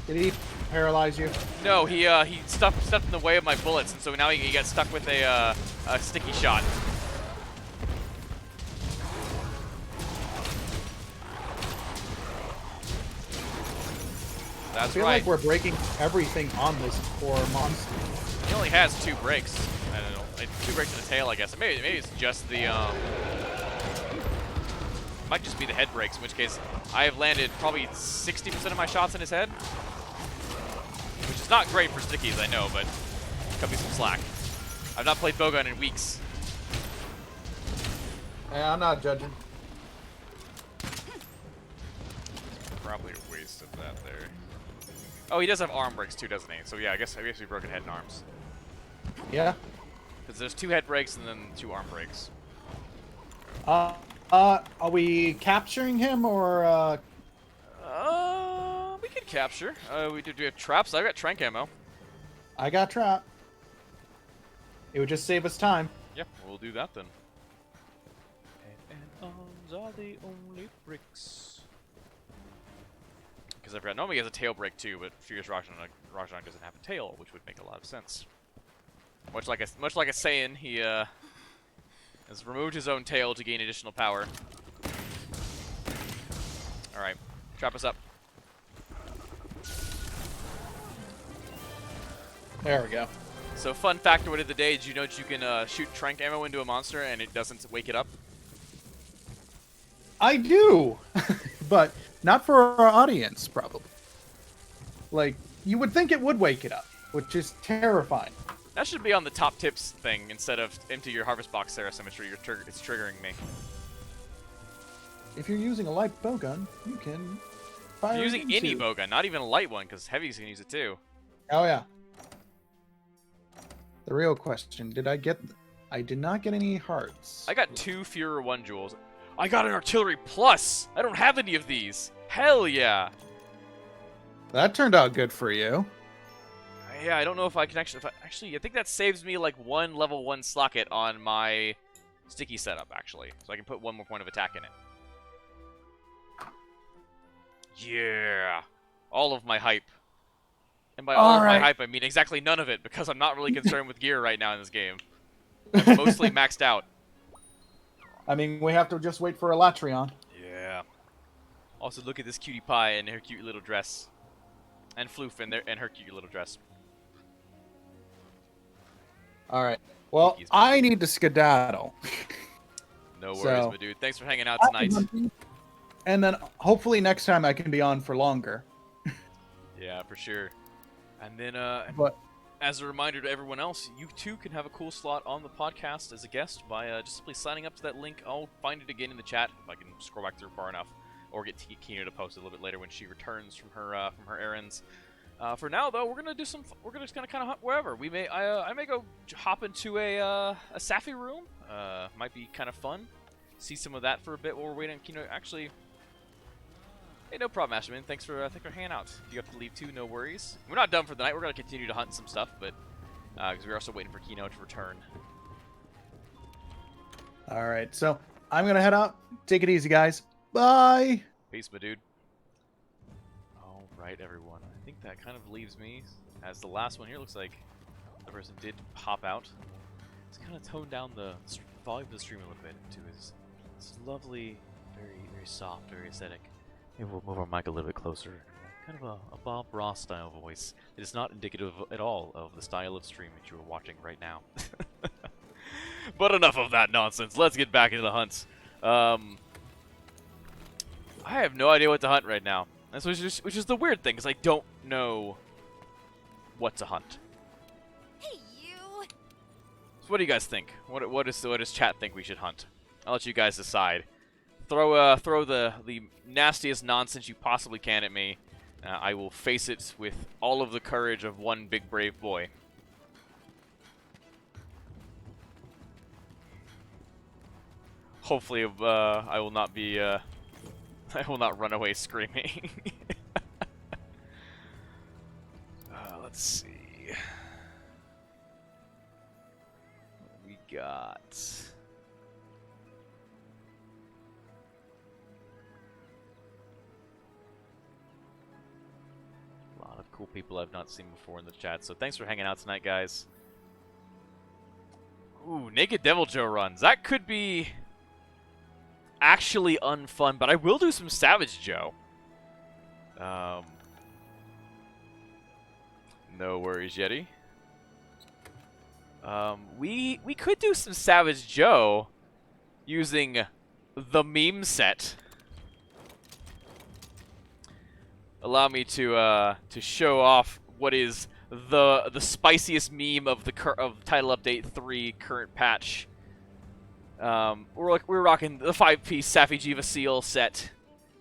Did he paralyze you? No, he stepped in the way of my bullets, and so now he gets stuck with a sticky shot. That's I feel right. like we're breaking everything on this poor monster. He only has 2 breaks. I don't know, like 2 breaks in the tail, I guess. Maybe it's just the might just be the head breaks. In which case, I have landed probably 60% of my shots in his head, which is not great for stickies, I know, but cut me some slack. I've not played Bowgun in weeks. Yeah, I'm not judging. Probably a waste of that there. Oh, he does have arm breaks too, doesn't he? So yeah, I guess we broken head and arms. Yeah. Because there's 2 head breaks and then 2 arm breaks. Are we capturing him or? We could capture. We do have traps. I've got trank ammo. I got trap. It would just save us time. Yeah, we'll do that then. Head and arms are the only bricks. Because I forgot, normally he has a tail break too, but Furious Rajang doesn't have a tail, which would make a lot of sense. Much like a Saiyan, he has removed his own tail to gain additional power. All right, trap us up. There we go. So, fun factoid of the day: did you know that you can shoot trank ammo into a monster and it doesn't wake it up? I do, but not for our audience, probably. Like, you would think it would wake it up, which is terrifying. That should be on the top tips thing instead of empty your harvest box, Sarah Symmetry. It's triggering me. If you're using a light bowgun, you can fire. You're using any bowgun, not even a light one, because heavies can use it too. Oh yeah. The real question: did I get I did not get any hearts. I got 2 Fuhrer 1 jewels. I got an Artillery Plus! I don't have any of these! Hell yeah! That turned out good for you. Yeah, I don't know if I can actually... I think that saves me like 1 level 1 socket on my sticky setup, actually. So I can put 1 more point of attack in it. Yeah! All of my hype. And by all of my hype, I mean exactly none of it, because I'm not really concerned with gear right now in this game. I'm mostly maxed out. I mean, we have to just wait for Elatrion. Yeah. Also, look at this cutie pie and her cute little dress. And Floof and her cute little dress. Alright. Well, I need to skedaddle. No worries, my dude. Thanks for hanging out tonight. And then, hopefully next time I can be on for longer. Yeah, for sure. And then, But as a reminder to everyone else, you too can have a cool slot on the podcast as a guest by just simply signing up to that link. I'll find it again in the chat if I can scroll back through far enough, or get Kino to post it a little bit later when she returns from her errands. For now, though, we're just gonna kind of hunt wherever. I may go hop into a Safi room. Might be kind of fun. See some of that for a bit while we're waiting on Kino. Actually, hey, no problem, Ashman. Thanks for hanging out. If you have to leave too, no worries. We're not done for the night. We're gonna continue to hunt some stuff, but because we're also waiting for Kino to return. alright, so I'm gonna head out. Take it easy, guys. Bye! Peace, my dude. Alright, everyone. I think that kind of leaves me as the last one here. Looks like the person did pop out. Let's kind of tone down the volume of the stream a little bit to his lovely, very, very soft, very aesthetic. Maybe we'll move our mic a little bit closer. Kind of a Bob Ross style voice. It is not indicative at all of the style of stream that you are watching right now. But enough of that nonsense. Let's get back into the hunts. I have no idea what to hunt right now. That's which is the weird thing, because I don't know what to hunt. Hey, you! So what do you guys think? What does chat think we should hunt? I'll let you guys decide. Throw the nastiest nonsense you possibly can at me. I will face it with all of the courage of one big brave boy. Hopefully, I will not be. I will not run away screaming. Let's see. What we got. A lot of cool people I've not seen before in the chat, so thanks for hanging out tonight, guys. Ooh, Naked Devil Joe runs. That could be actually unfun, but I will do some Savage Joe. No worries, Yeti. We could do some Savage Joe using the meme set. Allow me to show off what is the spiciest meme of Title Update 3 current patch. We're rocking the 5-piece Safi Jiva Seal set.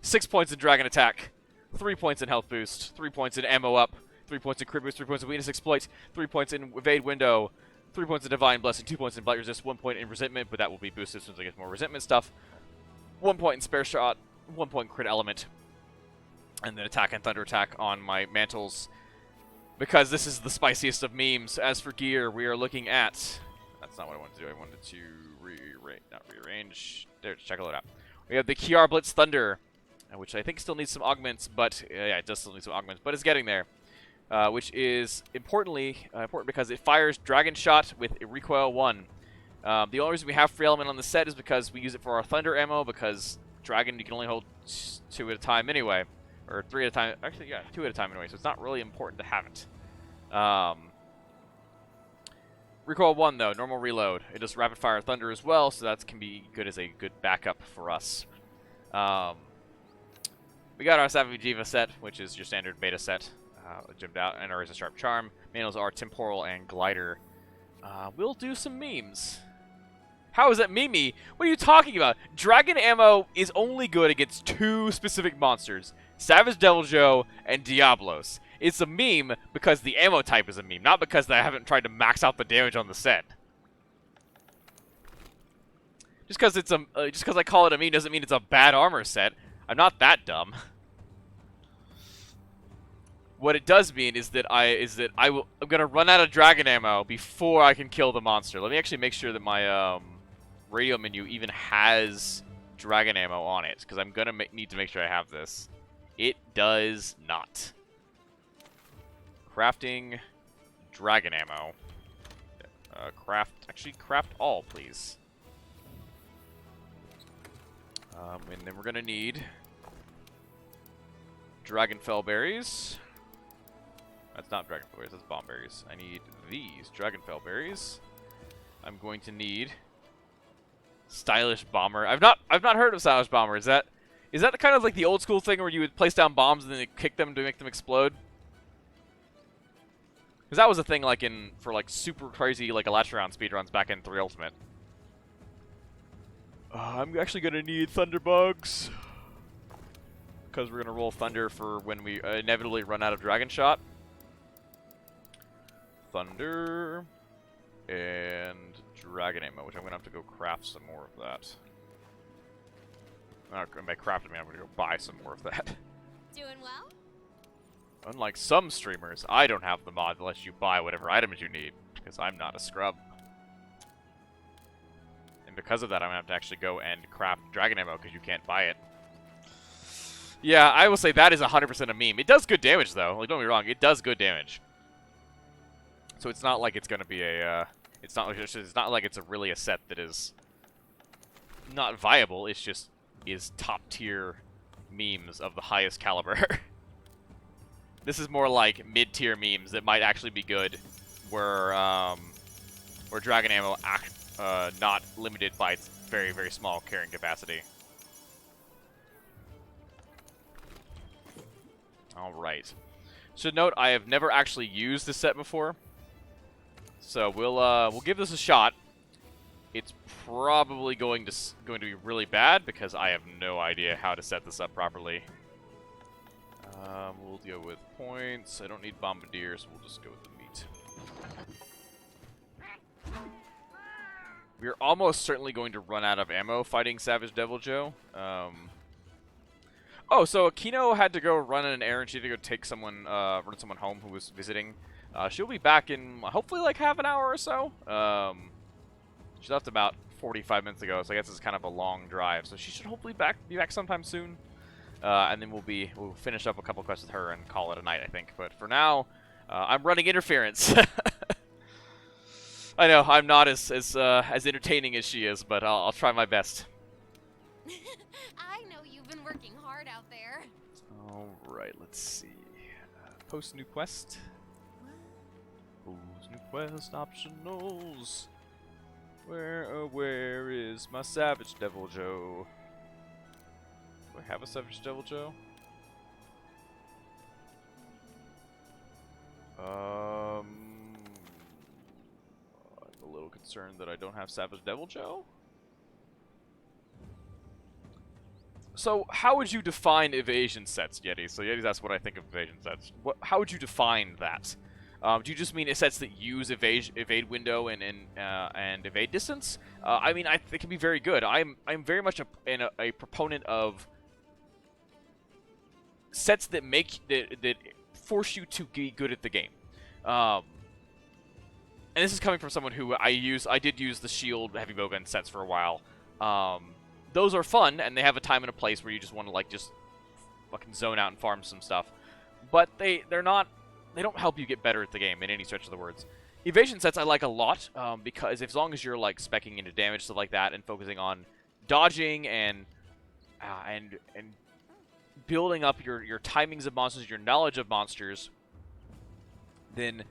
6 points in Dragon Attack, 3 points in Health Boost, 3 points in Ammo Up, 3 points in Crit Boost, 3 points in Weakness Exploit, 3 points in Evade Window, 3 points in Divine Blessing, 2 points in Blight Resist, 1 point in Resentment, but that will be boosted since I get more Resentment stuff, 1 point in Spare Shot, 1 point in Crit Element, and then Attack and Thunder Attack on my Mantles, because this is the spiciest of memes. As for gear, we are looking at... That's not what I wanted to do. I wanted to rearrange. There, check it out. We have the Kiar Blitz Thunder, which I think still needs some augments, but yeah, it does still need some augments, but it's getting there. Which is important because it fires Dragon Shot with a Recoil 1. The only reason we have Free Element on the set is because we use it for our Thunder ammo, because Dragon you can only hold 2 at a time anyway. Or 3 at a time. Actually, yeah, 2 at a time anyway, so it's not really important to have it. Recoil 1, though, normal reload. It does rapid fire thunder as well, so that can be good as a good backup for us. We got our Safi Jiva set, which is your standard beta set. Gemmed out, and our Razor Sharp Charm. Manuals are Temporal and Glider. We'll do some memes. How is that memey? What are you talking about? Dragon ammo is only good against 2 specific monsters. Savage Devil Joe and Diablos. It's a meme because the ammo type is a meme, not because I haven't tried to max out the damage on the set. Just because it's just because I call it a meme doesn't mean it's a bad armor set. I'm not that dumb. What it does mean is that I'm gonna run out of dragon ammo before I can kill the monster. Let me actually make sure that my radio menu even has dragon ammo on it, because I'm gonna need to make sure I have this. It does not. Crafting dragon ammo. Craft all, please. And then we're gonna need dragonfell berries. That's not dragonfell berries, that's bomb berries. I need these dragonfell berries. I'm going to need stylish bomber. I've not heard of stylish bomber. Is that kind of like the old school thing where you would place down bombs and then you kick them to make them explode? Because that was a thing like for like super crazy like Elatron speedruns back in 3 Ultimate. I'm actually gonna need thunderbugs, because we're gonna roll thunder for when we inevitably run out of dragon shot. Thunder and dragon ammo, which I'm gonna have to go craft some more of that. By crafting, I'm gonna go buy some more of that. Doing well? Unlike some streamers, I don't have the mod unless you buy whatever items you need, because I'm not a scrub. And because of that, I'm gonna have to actually go and craft dragon ammo, because you can't buy it. Yeah, I will say that is 100% a meme. It does good damage, though. Like, don't get me wrong, it does good damage. So it's not like it's gonna be a, it's not like it's really a set that is not viable. It's just is top tier memes of the highest caliber. This is more like mid tier memes that might actually be good, where dragon ammo not limited by its very, very small carrying capacity. All right. Should note I have never actually used this set before. So we'll give this a shot. It's probably going to be really bad because I have no idea how to set this up properly. We'll deal with points. I don't need bombardiers. We'll just go with the meat. We're almost certainly going to run out of ammo fighting Savage Devil Joe. Oh, so Kino had to go run an errand. She had to go take someone, run someone home who was visiting. She'll be back in hopefully like half an hour or so. She left about 45 minutes ago, so I guess it's kind of a long drive. So she should hopefully be back sometime soon. And then we'll finish up a couple quests with her and call it a night, I think. But for now, I'm running interference. I know I'm not as entertaining as she is, but I'll try my best. I know you've been working hard out there. All right, let's see. Post new quest. Post new quest optionals. Where is my Savage Devil Joe? Do I have a Savage Devil Joe? I'm a little concerned that I don't have Savage Devil Joe. So, how would you define evasion sets, Yeti? So, Yeti's asked what I think of evasion sets. How would you define that? Do you just mean sets that use evade window and evade distance? I mean, it can be very good. I'm very much a proponent of sets that that force you to be good at the game. And this is coming from someone who I did use the shield heavy bowgun sets for a while. Those are fun, and they have a time and a place where you just want to like just fucking zone out and farm some stuff. But they don't help you get better at the game in any stretch of the words. Evasion sets I like a lot, because as long as you're like speccing into damage, stuff like that, and focusing on dodging and building up your timings of monsters, your knowledge of monsters, then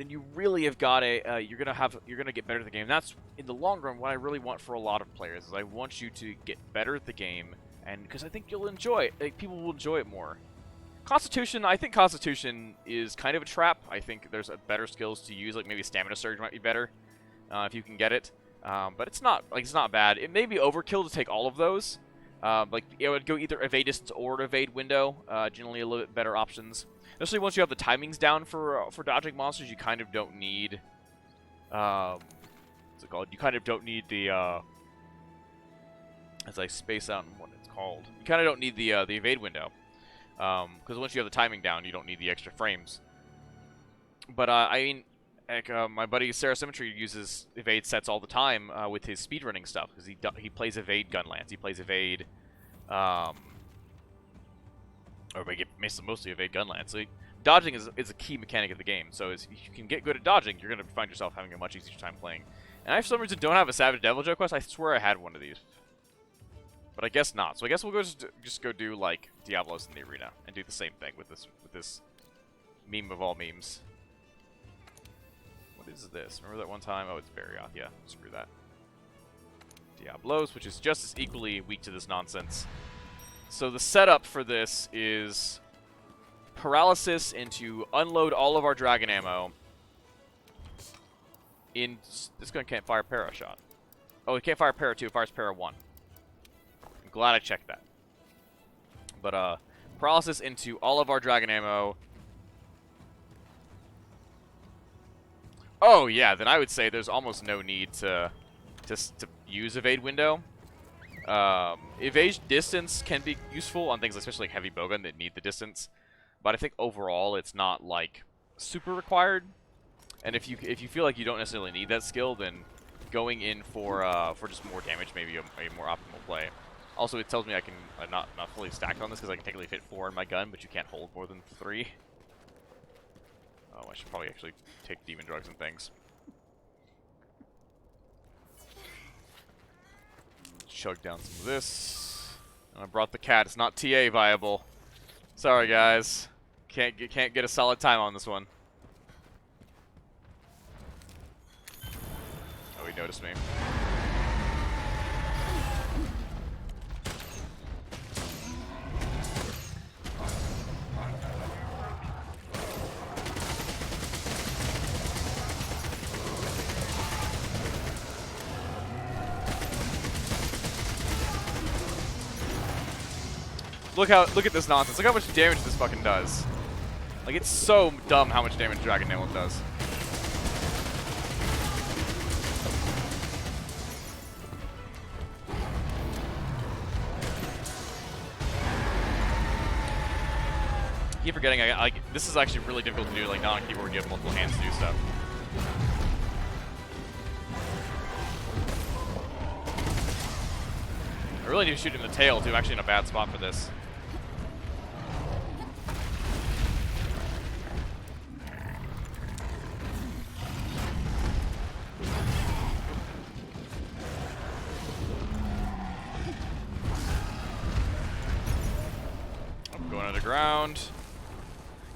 you really have got you're gonna get better at the game. That's in the long run what I really want for a lot of players. Is I want you to get better at the game, and because I think you'll enjoy it. Like, people will enjoy it more. Constitution, I think Constitution is kind of a trap. I think there's better skills to use, like maybe Stamina Surge might be better if you can get it. But it's not bad. It may be overkill to take all of those. Like, it would go either evade distance or evade window. Generally a little bit better options. Especially once you have the timings down for dodging monsters, you kind of don't need what's it called? You kind of don't need the as I space out what it's called. You kind of don't need the evade window, because once you have the timing down, you don't need the extra frames. But I mean, like, my buddy Sarah Symmetry uses evade sets all the time with his speedrunning stuff, because he plays evade gunlance, he plays evade, or mostly evade gunlance. So dodging is a key mechanic of the game. So if you can get good at dodging, you're gonna find yourself having a much easier time playing. And I, for some reason, don't have a Savage Devil Joe quest. I swear I had one of these, but I guess not. So I guess we'll just go do like Diablos in the arena and do the same thing with this meme of all memes. What is this? Remember that one time? Oh, it's Barioth. Yeah, screw that. Diablos, which is just as equally weak to this nonsense. So the setup for this is paralysis into unload all of our dragon ammo. This gun can't fire para shot. Oh, it can't fire para 2, it fires para 1. I'm glad I checked that. But paralysis into all of our dragon ammo. Oh yeah, then I would say there's almost no need to use evade window. Evade distance can be useful on things especially like heavy bowgun that need the distance, but I think overall it's not like super required. And if you feel like you don't necessarily need that skill, then going in for just more damage may be a more optimal play. Also, it tells me I can not fully stacked on this because I can technically fit 4 in my gun, but you can't hold more than 3. Oh, I should probably actually take demon drugs and things. Chug down some of this. And I brought the cat. It's not TA viable. Sorry, guys. Can't get a solid time on this one. Oh, he noticed me. Look at this nonsense. Look how much damage this fucking does. Like, it's so dumb how much damage Dragon Nail does. I keep forgetting, this is actually really difficult to do, like, not on keyboard where you have multiple hands to do stuff. I really need to shoot in the tail, too. I'm actually in a bad spot for this. I'm going underground.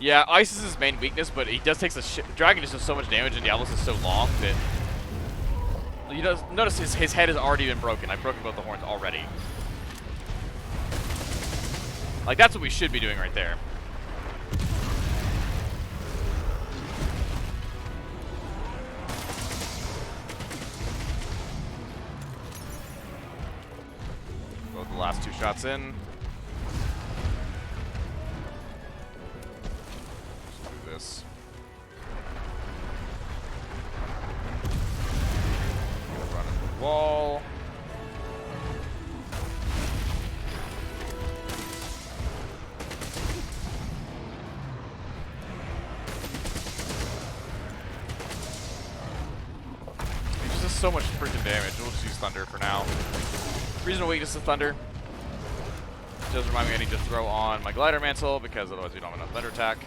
Yeah, ice is his main weakness, but he does take Dragon just does so much damage and Diablos is so long that you notice his head has already been broken. I've broken both the horns already. Like, that's what we should be doing right there. Go with the last 2 shots in. Let's do this. Run into the wall. So much freaking damage. We'll just use Thunder for now. Reasonable weakness to Thunder. It does remind me I need to throw on my Glider Mantle because otherwise we don't have enough Thunder attack.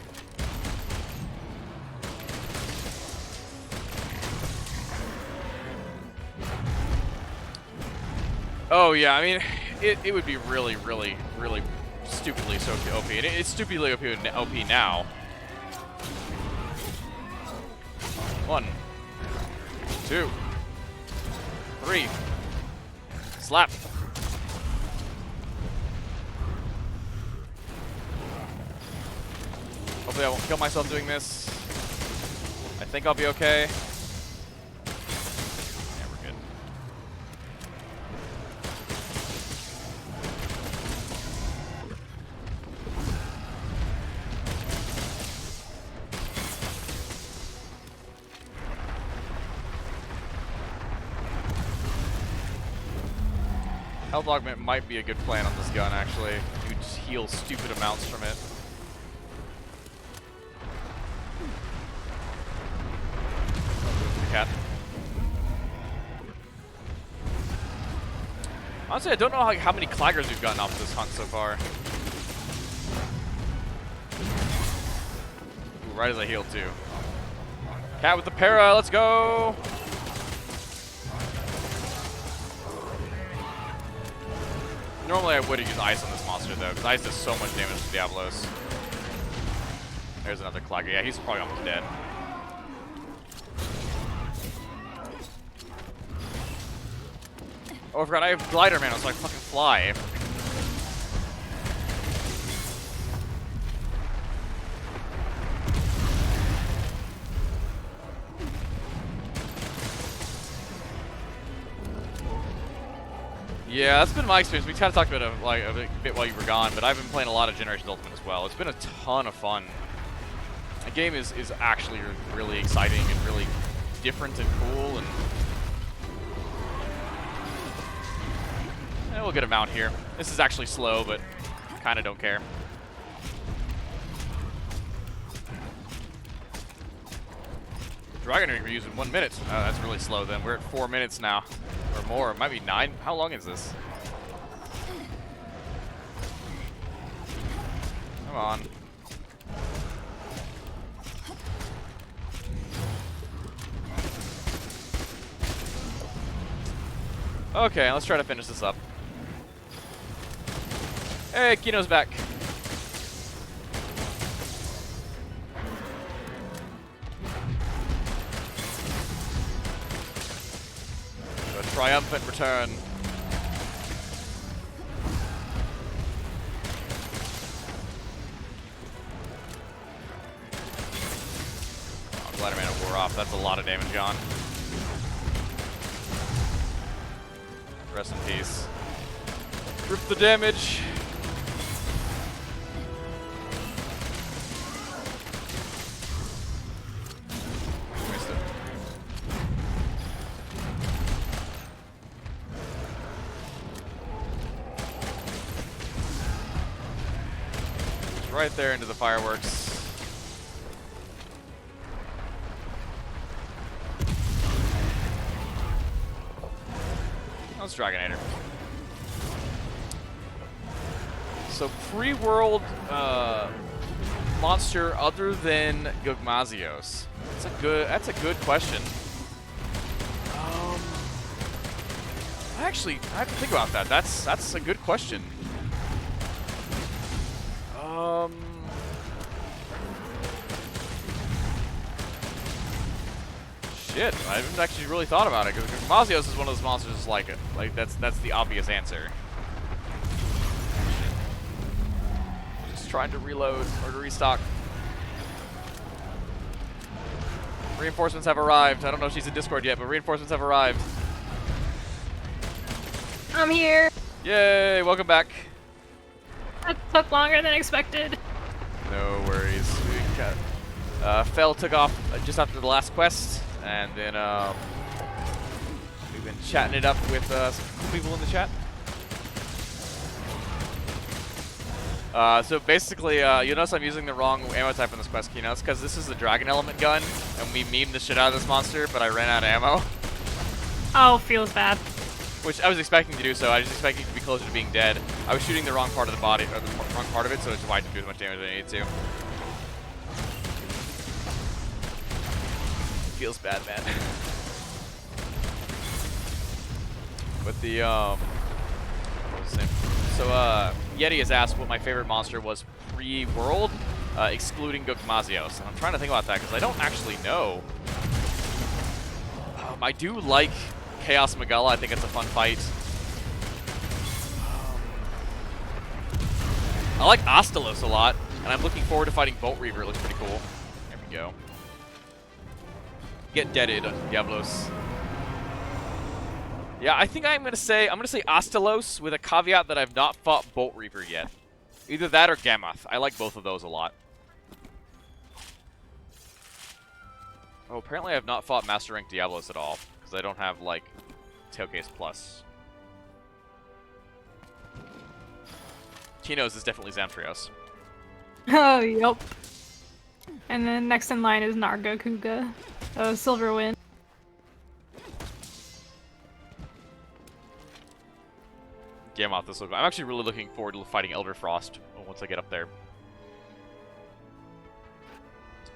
Oh yeah, I mean, it would be really, really, really stupidly so OP. And it's stupidly OP now. 1, 2, 3. Slap. Hopefully I won't kill myself doing this. I think I'll be okay. Yeah, we're good. Health augment might be a good plan on this gun, actually. You just heal stupid amounts from it. The cat. Honestly, I don't know how many claggers we've gotten off this hunt so far. Ooh, right as I healed too. Cat with the para, let's go! Normally I would have used ice on this monster though, because ice does so much damage to Diablos. There's another clagger. Yeah, he's probably almost dead. Oh, I forgot I have glider mana, so I fucking fly. Yeah, that's been my experience. We kind of talked about it a bit while you were gone, but I've been playing a lot of Generations Ultimate as well. It's been a ton of fun. The game is actually really exciting and really different and cool, and we'll get a mount here. This is actually slow, but kind of don't care. Dragon Ring we use in 1 minute. Oh, that's really slow then. We're at 4 minutes now. Or more. It might be 9. How long is this? Come on. Okay, let's try to finish this up. Hey, Kino's back. A triumphant return. Oh, Glider Mana wore off. That's a lot of damage gone. Rest in peace. Rip the damage. Right there into the fireworks. Let's Dragonator. So pre-world monster other than Gugmazios. That's a good question. Actually, I have to think about that. That's a good question. Shit, I haven't actually really thought about it, because Mazios is one of those monsters like it. Like that's the obvious answer. Just trying to reload or to restock. Reinforcements have arrived. I don't know if she's in Discord yet, but reinforcements have arrived. I'm here. Yay, welcome back. That took longer than expected. No worries. We got, Fel took off just after the last quest, and then we've been chatting it up with some people in the chat. So basically, you'll notice I'm using the wrong ammo type on this quest, Kino. It's because this is the Dragon Element gun, and we memed the shit out of this monster, but I ran out of ammo. Oh, feels bad. Which I was expecting to do so. I was expecting to be closer to being dead. I was shooting the wrong part of the body, or the wrong part of it, so it's why I didn't do as much damage as I needed to. Feels bad, man. But the, what was his name? So, Yeti has asked what my favorite monster was pre-world, excluding Gukmazios. And I'm trying to think about that, because I don't actually know. I do like Chaos Magella. I think it's a fun fight. I like Astalos a lot, and I'm looking forward to fighting Bolt Reaver. It looks pretty cool. There we go. Get deaded, Diablos. Yeah, I think I'm gonna say Astalos with a caveat that I've not fought Bolt Reaver yet. Either that or Gammoth. I like both of those a lot. Oh, apparently I have not fought Master Rank Diablos at all, because I don't have, like, Tailcase Plus. Kino's is definitely Zamtrios. Oh, yep. And then next in line is Nargacuga. Silverwind. Gamoth, this look. I'm actually really looking forward to fighting Elder Frost once I get up there.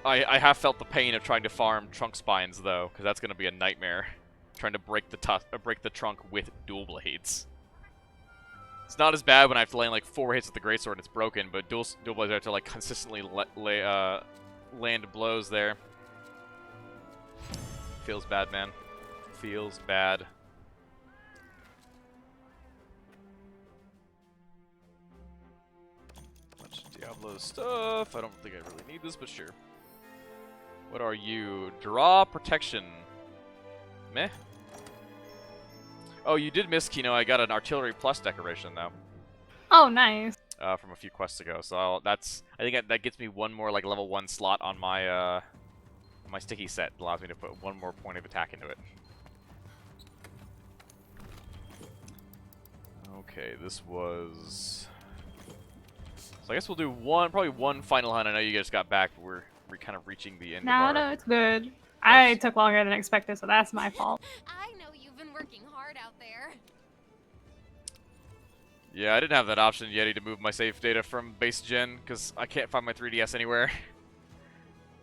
I have felt the pain of trying to farm trunk spines though, because that's going to be a nightmare. Trying to break the trunk with dual blades. It's not as bad when I have to land like 4 hits with the greatsword and it's broken, but dual blades I have to like consistently land blows there. Feels bad, man. Feels bad. Bunch of Diablo stuff. I don't think I really need this, but sure. What are you? Draw protection. Meh. Oh, you did miss, Kino. I got an Artillery Plus decoration, though. Oh, nice. From a few quests ago. So I think that gets me one more like level 1 slot on my my sticky set. It allows me to put one more point of attack into it. Okay, this was. So I guess we'll do probably one final hunt. I know you guys got back. But we're kind of reaching the end. No, it's good. I took longer than expected, so that's my fault. I know you've been working hard out there. Yeah, I didn't have that option yet to move my save data from base gen because I can't find my 3DS anywhere.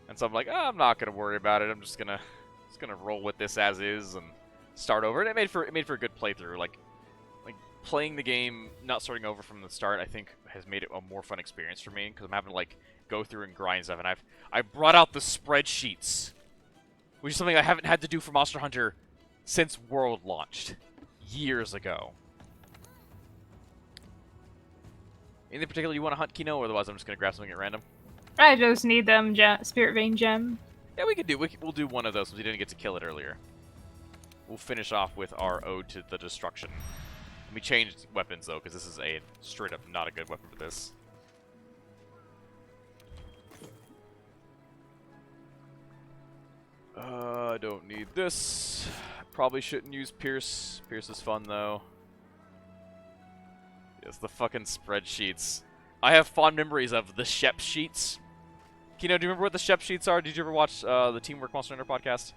And so I'm like, oh, I'm not gonna worry about it. I'm just gonna roll with this as is and start over. And it made for a good playthrough. Like playing the game, not starting over from the start, I think has made it a more fun experience for me because I'm having to like go through and grind stuff. And I brought out the spreadsheets, which is something I haven't had to do for Monster Hunter since World launched years ago. Anything particular you want to hunt, Kino, or otherwise I'm just going to grab something at random? I just need them Spirit Vein Gem. Yeah, we'll do one of those since we didn't get to kill it earlier. We'll finish off with our Ode to the Destruction. We changed weapons, though, because this is a straight up not a good weapon for this. I don't need this. Probably shouldn't use Pierce. Pierce is fun, though. Yes, the fucking spreadsheets. I have fond memories of the Shep sheets. Kino, do you remember what the Shep sheets are? Did you ever watch the Teamwork Monster Hunter podcast?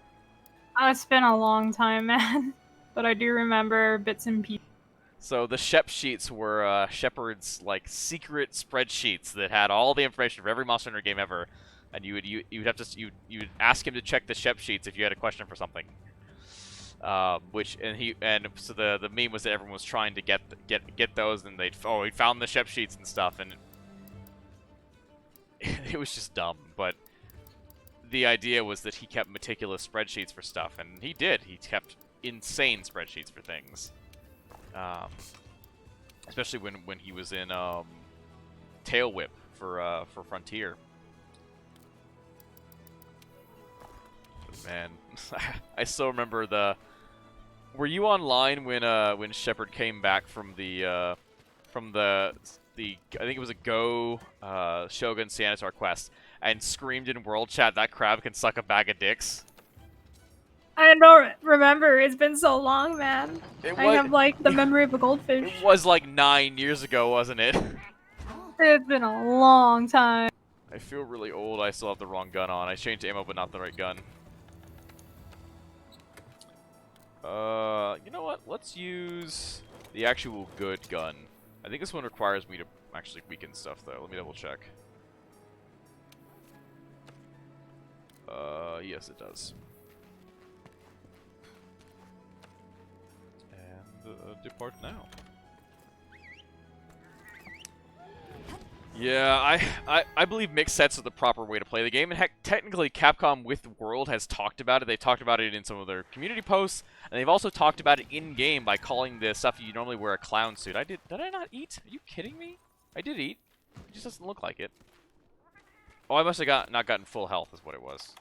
It's been a long time, man. But I do remember bits and pieces. So the Shep sheets were Shepard's like secret spreadsheets that had all the information for every Monster Hunter game ever, and you would ask him to check the Shep sheets if you had a question for something. So the meme was that everyone was trying to get those, and he found the Shep sheets and stuff, and it was just dumb. But the idea was that he kept meticulous spreadsheets for stuff, and he did. He kept insane spreadsheets for things, especially when he was in Tail Whip for Frontier. But man, I still remember the. Were you online when Shepard came back from the I think it was a Go Shogun Sanitar quest and screamed in world chat that Crab can suck a bag of dicks? I don't remember. It's been so long, man. I have like the memory of a goldfish. It was like 9 years ago, wasn't it? It's been a long time. I feel really old. I still have the wrong gun on. I changed ammo, but not the right gun. You know what? Let's use the actual good gun. I think this one requires me to actually weaken stuff, though. Let me double check. Yes, it does. And, depart now. Yeah, I believe mixed sets are the proper way to play the game, and heck, technically Capcom with World has talked about it. They talked about it in some of their community posts, and they've also talked about it in-game by calling the stuff you normally wear a clown suit. Did I not eat? Are you kidding me? I did eat. It just doesn't look like it. Oh, I must have not gotten full health is what it was.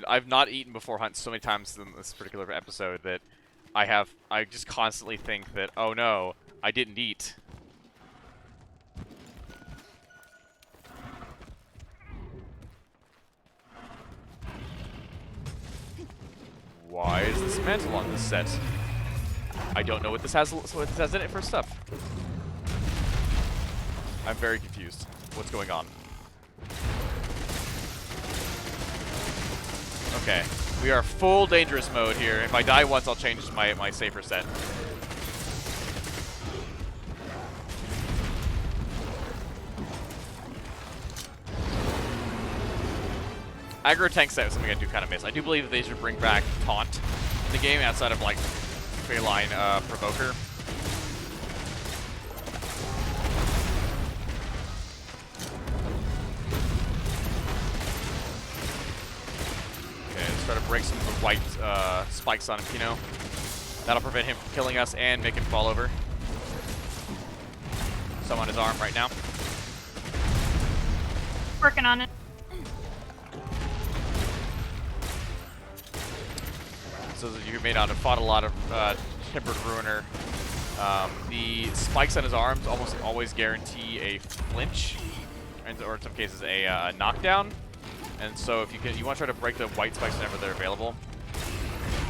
I've not eaten before hunt so many times in this particular episode that I just constantly think that, oh no, I didn't eat. Why is this mantle on this set? I don't know what this has in it for stuff. I'm very confused. What's going on? Okay, we are full dangerous mode here. If I die once, I'll change my safer set. Aggro tank set is something I do kind of miss. I do believe that they should bring back Taunt in the game outside of like Feline Provoker. Okay, let's try to break some of the white spikes on Kino. That'll prevent him from killing us and make him fall over. So on his arm right now. Working on it. So that you may not have fought a lot of Tempered Ruiner. The spikes on his arms almost always guarantee a flinch, or in some cases a knockdown. And so if you want to try to break the white spikes whenever they're available.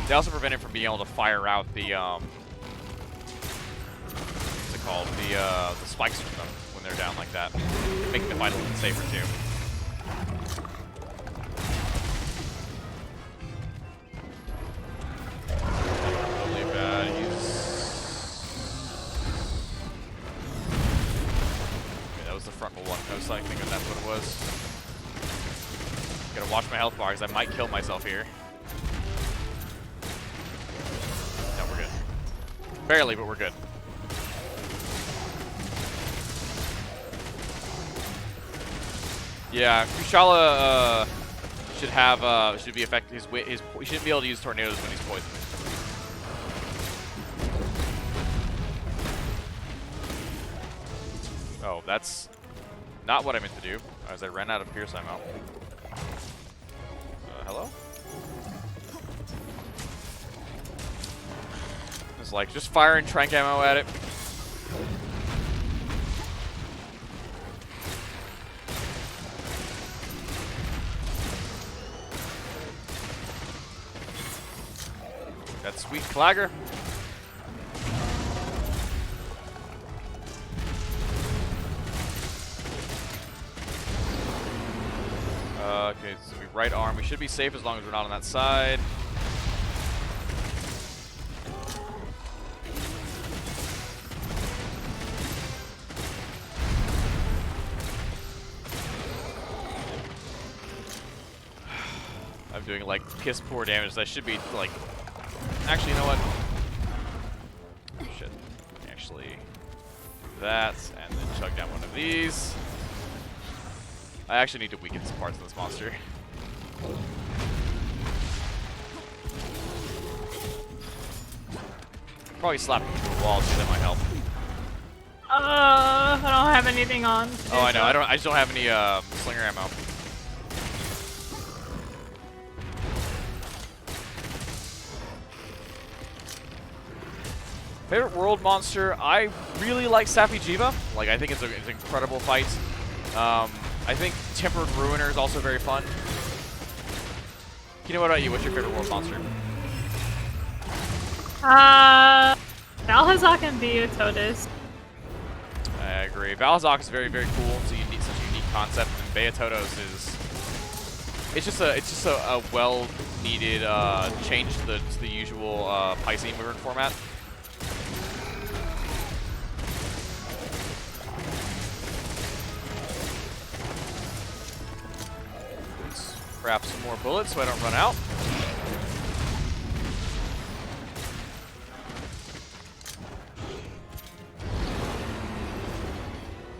They also prevent him from being able to fire out the what's it called? The spikes from them when they're down like that, making the fight a little bit safer too. I think that's what it was. Gotta watch my health bar because I might kill myself here. No, we're good. Barely, but we're good. Yeah, Kushala should have should be effective. He shouldn't be able to use tornadoes when he's poisoned. Oh, that's not what I meant to do, as I ran out of Pierce ammo. Hello? It's like, just firing trank ammo at it. That sweet Clagger. Okay, so we right arm. We should be safe as long as we're not on that side. I'm doing like piss poor damage. That should be like. Actually, you know what? Oh, shit. Actually, do that and then chug down one of these. I actually need to weaken some parts of this monster. Probably slap him through the wall too, that might help. I don't have anything on. Oh, I know. I just don't have any slinger ammo. Favorite world monster? I really like Sappy Jiva. Like, I think it's an incredible fight. I think Tempered Ruiner is also very fun. Kino, what about you? What's your favorite world monster? Valhazak and Beatotus. I agree. Valhazak is very, very cool. It's such a unique concept, and Beatotos is it's just a well-needed change to the usual Piscean movement format. Grab some more bullets so I don't run out.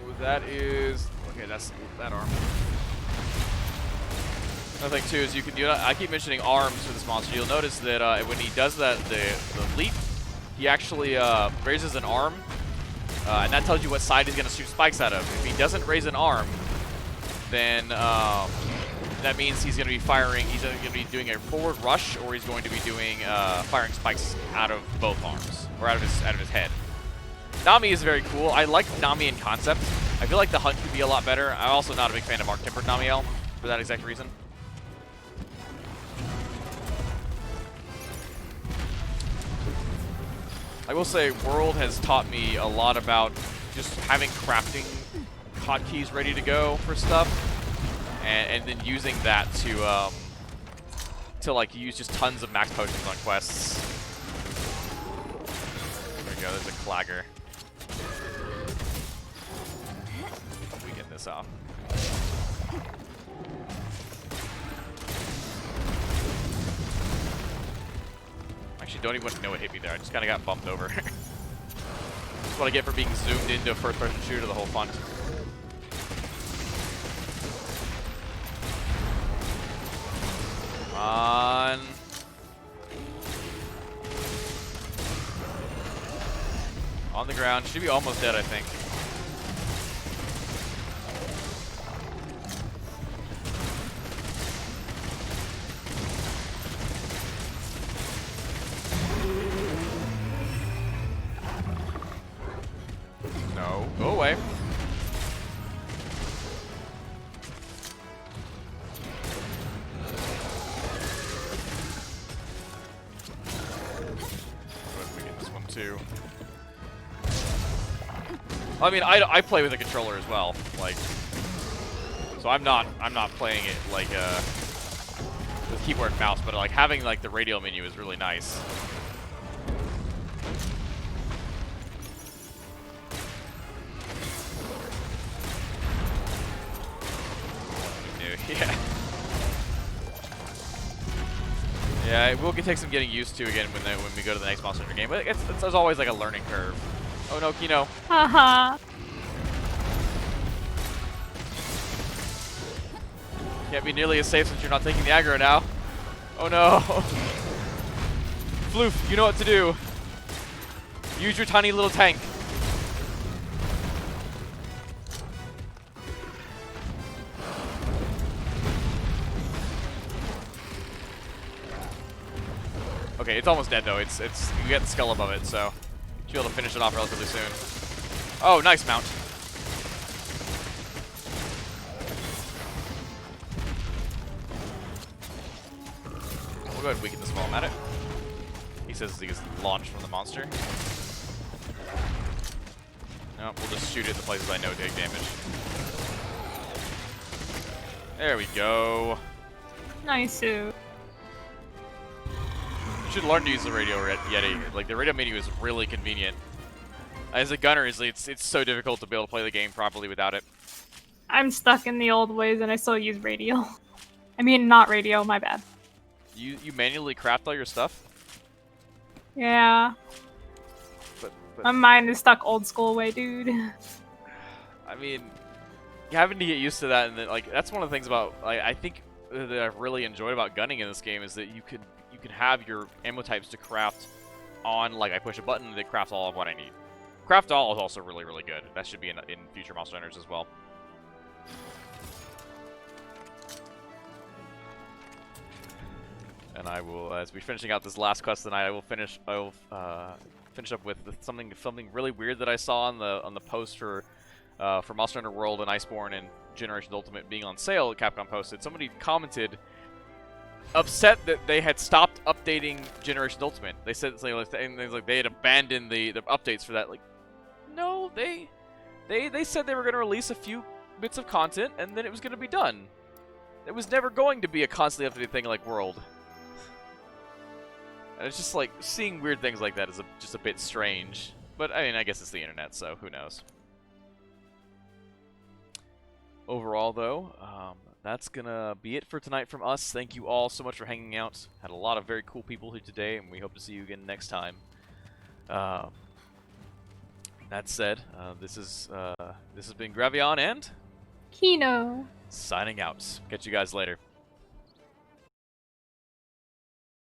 Ooh, that is okay. That's that arm. Another thing too is you can do. I keep mentioning arms for this monster. You'll notice that when he does that, the leap, he actually raises an arm, and that tells you what side he's going to shoot spikes out of. If he doesn't raise an arm, then that means he's going to be firing. He's going to be doing a forward rush, or he's going to be doing firing spikes out of both arms or out of his head. Nami is very cool. I like Nami in concept. I feel like the hunt could be a lot better. I'm also not a big fan of Arc Tempered Namiel for that exact reason. I will say, World has taught me a lot about just having crafting hotkeys ready to go for stuff, and then using that to like use just tons of max potions on quests. There we go. There's a clagger. We get this off. Actually, don't even know what hit me there. I just kind of got bumped over. That's what I get for being zoomed into a first-person shooter the whole fun. Come on. On the ground. Should be almost dead, I think. No. Go away. We get this one too. I mean, I play with a controller as well, like, so I'm not playing it like with keyboard and mouse, but like having like the radial menu is really nice. Yeah. Yeah, it will take some getting used to again when we go to the next Monster Hunter game, but there's always like a learning curve. Oh no, Kino. Haha. Can't be nearly as safe since you're not taking the aggro now. Oh no. Floof, you know what to do. Use your tiny little tank. Okay, it's almost dead though. It's you get the skull above it, so you should be able to finish it off relatively soon. Oh, nice mount. We'll go ahead and weaken this while I'm at it. He says he gets launched from the monster. No, we'll just shoot it at the places I know take damage. There we go. Nice. You should learn to use the radio Yeti. Like, the radio menu is really convenient. As a gunner, it's so difficult to be able to play the game properly without it. I'm stuck in the old ways and I still use radio. I mean, not radio, my bad. You manually craft all your stuff? Yeah. But My mind is stuck old school way, dude. I mean, having to get used to that, and then, like, that's one of the things about, like, I think that I've really enjoyed about gunning in this game is that you can have your ammo types to craft on, like, I push a button and they craft all of what I need. Craft all is also really, really good. That should be in future Monster Hunters as well. And I will, as we're finishing out this last quest tonight, I will finish up with something really weird that I saw on the post for Monster Hunter World and Iceborne and Generations Ultimate being on sale. Capcom posted. Somebody commented, upset that they had stopped updating Generations Ultimate. They said like they had abandoned the updates for that. Like, no, they said they were going to release a few bits of content and then it was going to be done. It was never going to be a constantly updated thing like World. And it's just like, seeing weird things like that is just a bit strange. But, I mean, I guess it's the internet, so who knows. Overall, though, that's going to be it for tonight from us. Thank you all so much for hanging out. Had a lot of very cool people here today, and we hope to see you again next time. That said, this has been Gravion and Kino. signing out. Catch you guys later.